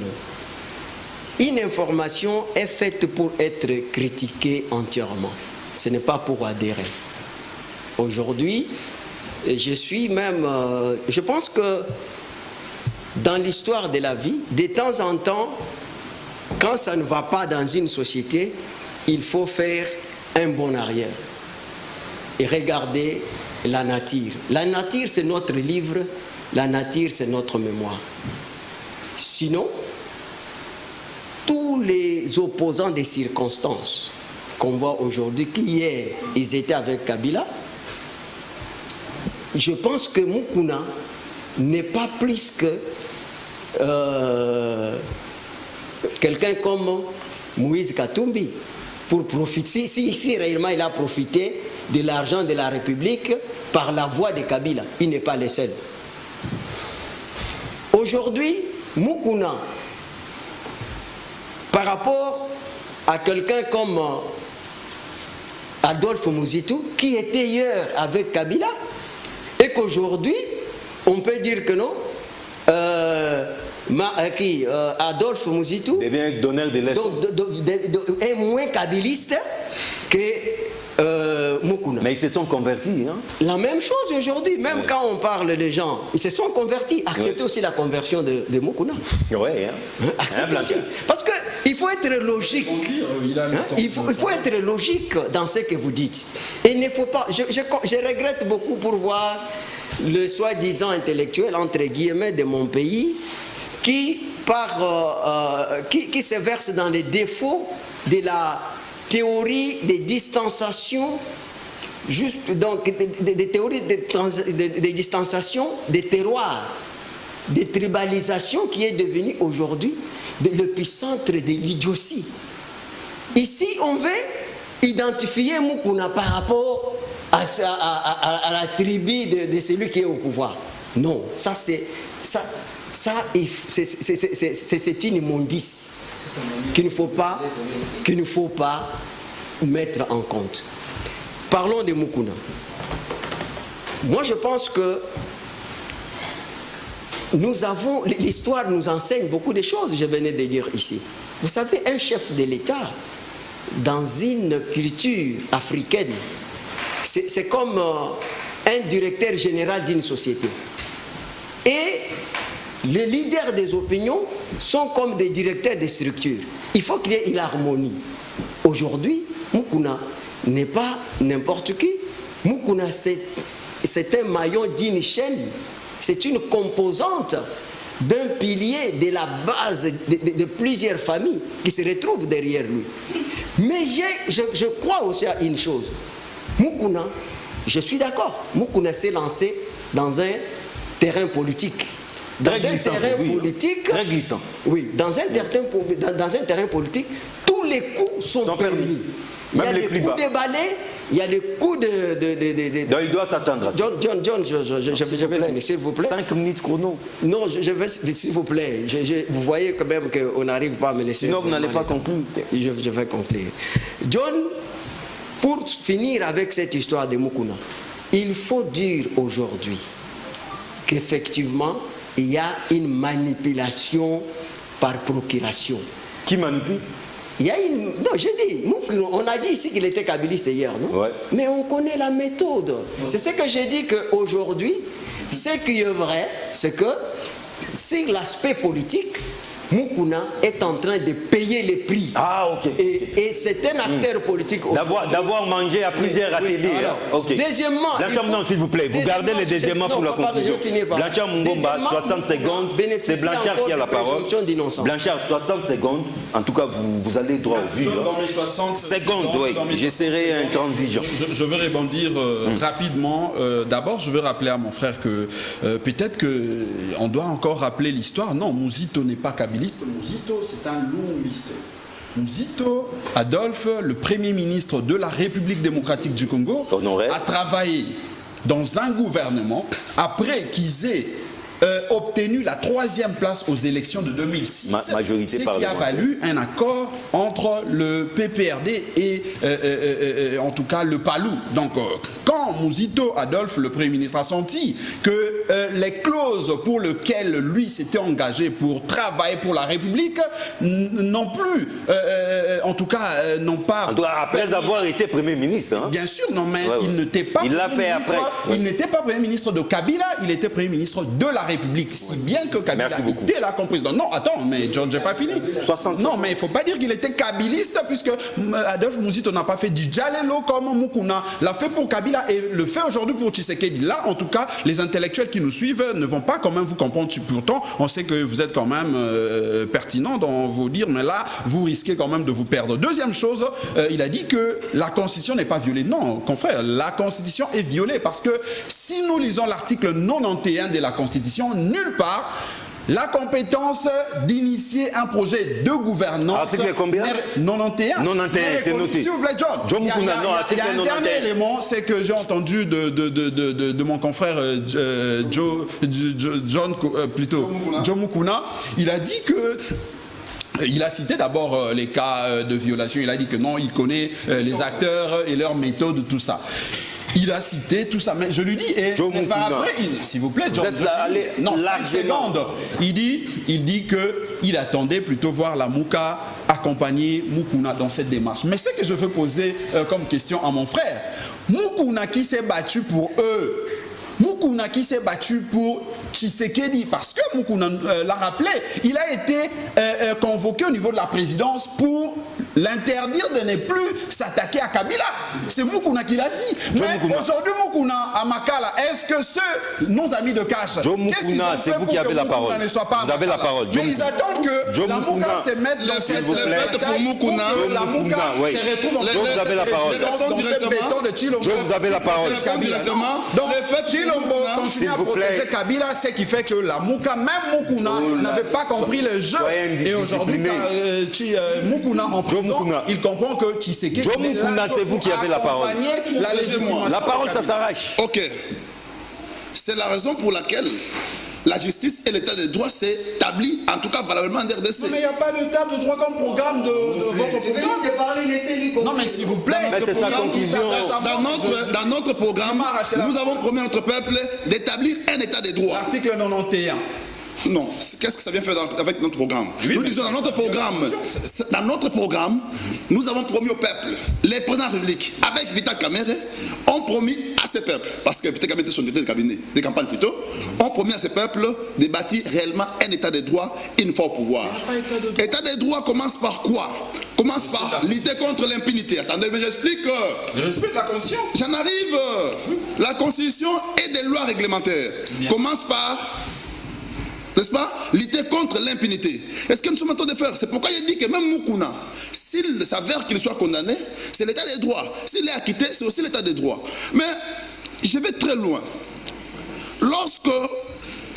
une information est faite pour être critiquée entièrement. Ce n'est pas pour adhérer. Aujourd'hui, je pense que dans l'histoire de la vie, de temps en temps, quand ça ne va pas dans une société, il faut faire un bond arrière et regarder la nature. La nature, c'est notre livre, la nature, c'est notre mémoire. Sinon, tous les opposants des circonstances qu'on voit aujourd'hui, qui hier, ils étaient avec Kabila, je pense que Mukuna n'est pas plus que quelqu'un comme Moïse Katumbi, pour profiter, si réellement il a profité de l'argent de la République par la voie de Kabila, il n'est pas le seul. Aujourd'hui, Mukuna, par rapport à quelqu'un comme Adolphe Muzitu, qui était hier avec Kabila, et qu'aujourd'hui, on peut dire que non, Adolphe Muzitu devient donneur de leçons. Est moins kabiliste que Mukuna. Mais ils se sont convertis. Hein? La même chose aujourd'hui, même quand on parle des gens, ils se sont convertis. Acceptez aussi la conversion de Mukuna. Oui, acceptez aussi. Parce qu'il faut être logique. Il faut être logique dans ce que vous dites. Et il ne faut pas. Je regrette beaucoup pour voir le soi-disant intellectuel, entre guillemets, de mon pays, qui se verse dans les défauts de la théorie des distanciations, donc des théories de distanciation des terroirs, des tribalisations qui est devenue aujourd'hui l'épicentre de l'idiotie. Ici, on veut identifier Mukuna par rapport à la tribu de celui qui est au pouvoir. Non, c'est une immondice qu'il ne faut pas mettre en compte. Parlons de Mukuna. Moi, je pense que l'histoire nous enseigne beaucoup de choses, je venais de dire ici. Vous savez, un chef de l'État, dans une culture africaine, c'est comme un directeur général d'une société. Et les leaders des opinions sont comme des directeurs des structures. Il faut qu'il y ait une harmonie. Aujourd'hui, Mukuna n'est pas n'importe qui. Mukuna, c'est un maillon d'une chaîne. C'est une composante d'un pilier de la base de plusieurs familles qui se retrouvent derrière lui. Mais je crois aussi à une chose. Mukuna, je suis d'accord, Mukuna s'est lancé dans un terrain politique. Très glissant, très glissant. Oui, dans un terrain politique, tous les coups sont permis. Il y a les coups de balai, il y a les coups de... Donc il doit s'attendre. John, je vais finir, s'il vous plaît. 5 minutes chrono. Non, je vais, s'il vous plaît. Vous voyez quand même qu'on n'arrive pas à me laisser... Sinon, vous n'allez pas conclure. Je vais conclure. John, pour finir avec cette histoire de Mukuna, il faut dire aujourd'hui qu'effectivement, il y a une manipulation par procuration. Qui manipule? Il y a une... Non, j'ai dit, on a dit ici qu'il était kabyliste hier, non? Ouais. Mais on connaît la méthode. C'est ce que j'ai dit qu'aujourd'hui, ce qui est vrai, c'est que sur l'aspect politique, Mukuna est en train de payer les prix. Ah, ok. Et c'est un acteur politique. D'avoir mangé à plusieurs ateliers. Alors, ok. Deuxièmement... Non, s'il vous plaît, vous gardez les deuxièments pour la conclusion. Blanchard Mungomba, 60 secondes. C'est Blanchard qui a la parole. Blanchard, 60 secondes. En tout cas, vous allez droit au but. Dans mes 60 secondes, oui. Je serai intransigeant. Je veux rebondir rapidement. D'abord, je veux rappeler à mon frère que peut-être qu'on doit encore rappeler l'histoire. Non, Mouzito n'est pas kabyliste. Mouzito, c'est un loumiste. Mouzito, Adolphe, le premier ministre de la République démocratique du Congo, a travaillé dans un gouvernement après qu'ils aient obtenu la 3e place aux élections de 2006, ce qui a valu un accord entre le PPRD et en tout cas le PALU. Donc quand Mouzito Adolphe, le Premier ministre, a senti que les clauses pour lesquelles lui s'était engagé pour travailler pour la République n'ont plus, en tout cas, n'ont pas... Après avoir été Premier ministre. Hein. Bien sûr, non, mais il n'était pas il n'était pas Premier ministre de Kabila, il était Premier ministre de la République, si bien que Kabila était là comme président. Non, attends, mais John, j'ai pas fini. 60. Non, mais il faut pas dire qu'il était kabiliste, puisque Adolphe Mouzito n'a pas fait du Djalelo comme Mukuna l'a fait pour Kabila et le fait aujourd'hui pour Tshisekedi. Là, en tout cas, les intellectuels qui nous suivent ne vont pas quand même vous comprendre. Pourtant, on sait que vous êtes quand même pertinent dans vos dires, mais là, vous risquez quand même de vous perdre. Deuxième chose, il a dit que la Constitution n'est pas violée. Non, confrère, la Constitution est violée parce que si nous lisons l'article 91 de la Constitution, nulle part la compétence d'initier un projet de gouvernance. Article combien? 91. 91, c'est noté. S'il vous plaît, John. Il y a un dernier élément, c'est que j'ai entendu de mon confrère John Mukuna. Il a dit que... Il a cité d'abord les cas de violation. Il a dit que non, il connaît les acteurs et leurs méthodes, tout ça. Il a cité tout ça, mais je lui dis, s'il vous plaît, John, non, 5 secondes. Il dit qu'il attendait plutôt voir la Mouka accompagner Mukuna dans cette démarche. Mais ce que je veux poser comme question à mon frère, Mukuna qui s'est battu pour eux, Mukuna qui s'est battu pour Tshisekedi, parce que Mukuna l'a rappelé, il a été convoqué au niveau de la présidence pour l'interdire de ne plus s'attaquer à Kabila. C'est Mukuna qui l'a dit. Mais aujourd'hui, Mukuna à Makala, est-ce que nos amis de Cache, qu'est-ce qu'ils ont fait pour que Mukuna ne soit pas à Makala? Mais ils attendent que la Mukana se mette dans cette bataille pour que la Mukana se retrouve dans ce béton de Chilombo. Vous avez la parole. Donc, Chilombo continue à protéger Kabila, ce qui fait que la Mouka, même Mukuna, n'avait pas compris le jeu. Et aujourd'hui, Mukuna en prison, il comprend que Tshisekedi... Mukuna, c'est vous qui avez la parole. La parole, ça s'arrache. Ok. C'est la raison pour laquelle la justice et l'état de droit s'est établi, en tout cas valablement en RDC. Non, mais il n'y a pas d'état de droit comme programme de votre programme. Non, mais s'il vous plaît, dans notre programme, nous avons promis à notre peuple d'établir un état de droit. L'article 91. Non, qu'est-ce que ça vient faire avec notre programme? Nous disons dans notre programme, nous avons promis au peuple, les présidents de la République, avec Vital Kamerhe, ont promis à ces peuples, parce que Vital Kamerhe était son directeur de cabinet, des campagnes plutôt, ont promis à ces peuples de bâtir réellement un état de droit une fois au pouvoir. État de droit commence par quoi? Commence par lutter contre l'impunité. Attendez, mais j'explique. Le respect de la Constitution. J'en arrive. La Constitution et des lois réglementaires. Commence par, n'est-ce pas, lutter contre l'impunité. Est-ce que nous sommes en train de faire? C'est pourquoi il dit que même Moukouna, s'il s'avère qu'il soit condamné, c'est l'état des droits. S'il est acquitté, c'est aussi l'état des droits. Mais je vais très loin. Lorsque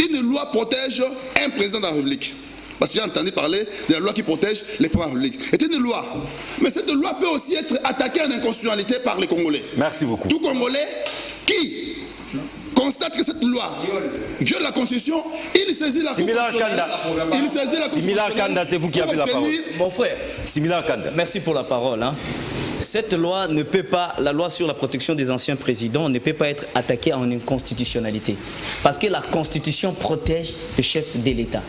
une loi protège un président de la République, parce que j'ai entendu parler de la loi qui protège les présidents de la République. C'est une loi. Mais cette loi peut aussi être attaquée en inconstitutionnalité par les Congolais. Merci beaucoup. Tout Congolais qui constate que cette loi viole la Constitution, il saisit la Constitution. Similar Kanda, c'est vous qui avez la parole. Mon frère, Similar Kanda. merci pour la parole. Hein. Cette loi ne peut pas, la loi sur la protection des anciens présidents ne peut pas être attaquée en inconstitutionnalité. Parce que la Constitution protège le chef de l'État.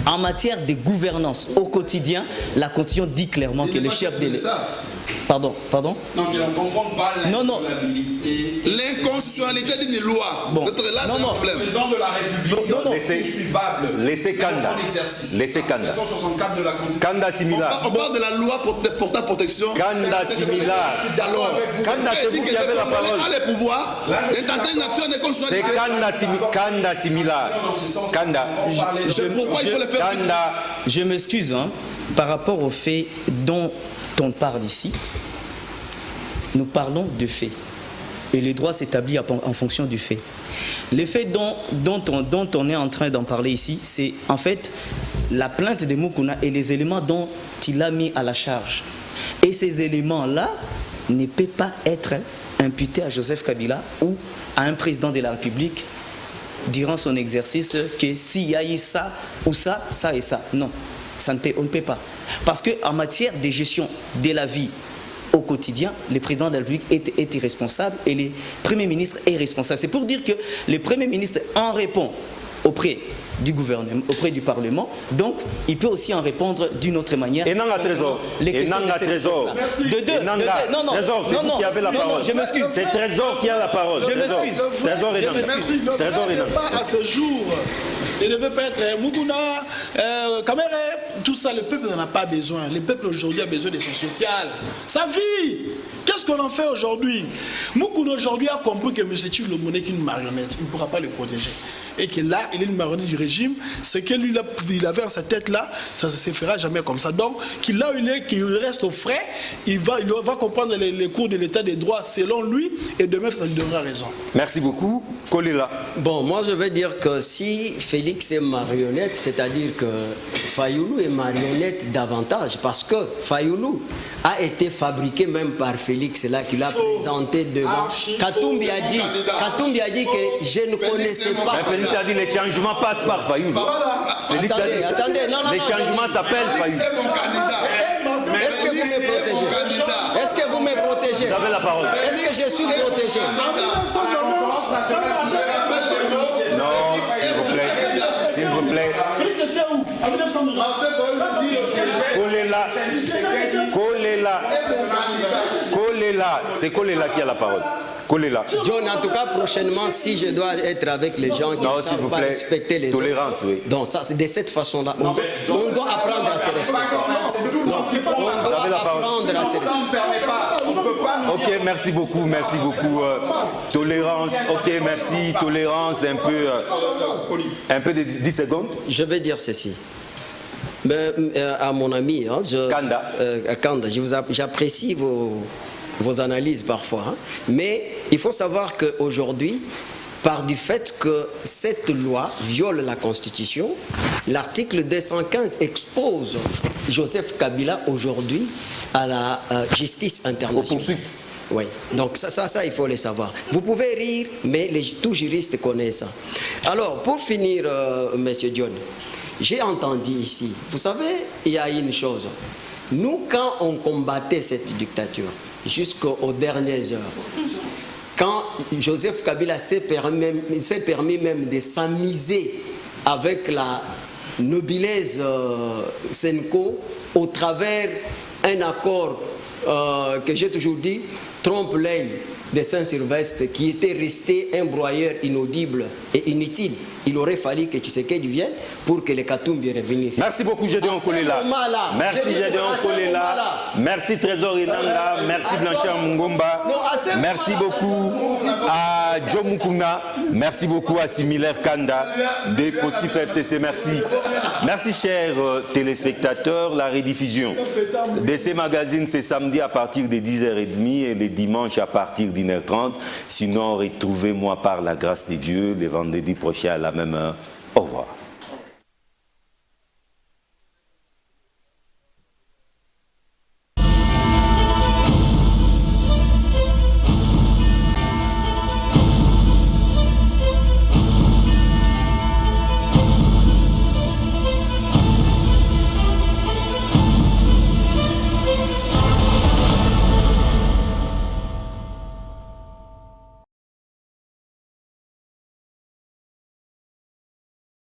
En matière de gouvernance au quotidien, la Constitution dit clairement que le chef de l'État... Pardon. Non, qu'il ne confonde pas l'inconstitutionnalité. L'inconstitutionnalité d'une loi. Bon. Là, c'est un problème. Le président de la République Laissez Kanda. Laissez Kanda. 164 de la Constitution. Kanda Similar. On parle de la loi portant protection. Kanda Similar. Kanda, c'est vous qui avez la parole. A les pouvoirs d'intenter une action de C'est constitutionnalité. Kanda Similar. Kanda. C'est pourquoi il faut le faire. Kanda. Je m'excuse, hein, par rapport aux faits dont on parle ici, nous parlons de faits. Et le droit s'établit en fonction du fait. Les faits dont on est en train d'en parler ici, c'est en fait la plainte de Moukouna et les éléments dont il a mis à la charge. Et ces éléments-là ne peuvent pas être imputés à Joseph Kabila ou à un président de la République durant son exercice, que s'il y a eu ça ou ça, ça et ça. Non, on ne peut pas. Parce qu'en matière de gestion de la vie au quotidien, le président de la République est irresponsable et le Premier ministre est responsable. C'est pour dire que le Premier ministre en répond auprès du gouvernement, auprès du Parlement, donc il peut aussi en répondre d'une autre manière. Et Nanga Trésor. Et Nanga Trésor. Trésor, c'est vous qui avez la parole. Je m'excuse. C'est Trésor qui a la parole. Je m'excuse. Trésor et Nanga. Merci. Trésor et Nanga. Pas à ce jour. Il ne veut pas être Moukouna, Kamerhe, tout ça, le peuple n'en a pas besoin. Le peuple aujourd'hui a besoin de son social. Sa vie. Qu'est-ce qu'on en fait aujourd'hui? Moukouna aujourd'hui a compris que M. Tchilomone est une marionnette. Il ne pourra pas le protéger. Et que là, il est une marionnette du régime. C'est que lui, il avait dans sa tête là, ça ne se fera jamais comme ça. Donc, là où il est, qu'il reste au frais, il va comprendre les cours de l'état des droits selon lui, et demain, ça lui donnera raison. Merci beaucoup. Kolela. Bon, moi je vais dire que si Félix est marionnette, c'est-à-dire que Fayoulou est marionnette davantage, parce que Fayoulou a été fabriqué même par Félix, là, qui l'a présenté devant. Katumbi a dit que je ne connaissais pas. Félix a dit que les changements passent par Fayoulou. Attendez, non. Les changements s'appellent Fayoulou. Est-ce que vous me protégez? Est-ce que vous me protégez? Vous avez la parole. Est-ce que je suis protégé? Non, s'il vous plaît. Félix était où? En 1990. Kolela. C'est Kolela qui a la parole. Kolela. John, en tout cas, prochainement, si je dois être avec les gens qui ne savent pas respecter les tolérance, autres, oui. donc ça, c'est de cette façon-là. On doit apprendre à se respecter. On doit apprendre à se respecter. Ok, merci beaucoup. Tolérance, ok, merci. Tolérance, un peu de 10 secondes. Je vais dire ceci. Mais, à mon ami, hein, Kanda, j'apprécie vos analyses parfois, hein, mais il faut savoir qu'aujourd'hui, par du fait que cette loi viole la Constitution, l'article 215 expose Joseph Kabila aujourd'hui à la justice internationale. Aux poursuites. Oui, donc ça, il faut le savoir. Vous pouvez rire, mais tout juriste connaît ça. Alors, pour finir, Monsieur John, j'ai entendu ici, vous savez, il y a une chose. Nous, quand on combattait cette dictature, jusqu'aux dernières heures, quand Joseph Kabila s'est permis même de s'amuser avec Nobilez Senko au travers un accord que j'ai toujours dit trompe l'œil de Saint-Sylvestre qui était resté un broyeur inaudible et inutile. Il aurait fallu que Tshisekedi vienne pour que les Katumbi reviennent. Merci beaucoup, Gédéon Kolela. Merci, Gédéon Kolela. Merci, Trésor Inanga. Merci, Blanchard Mungomba. Merci beaucoup à Joe Mukuna. Merci beaucoup à Similaire Kanda des Faucif FCC. Merci. Merci, chers téléspectateurs. La rediffusion de ces magazines, c'est samedi à partir de 10h30 et les dimanches à partir d'1h30. Sinon, retrouvez-moi par la grâce de Dieu le vendredi prochain à la même heure. Au revoir.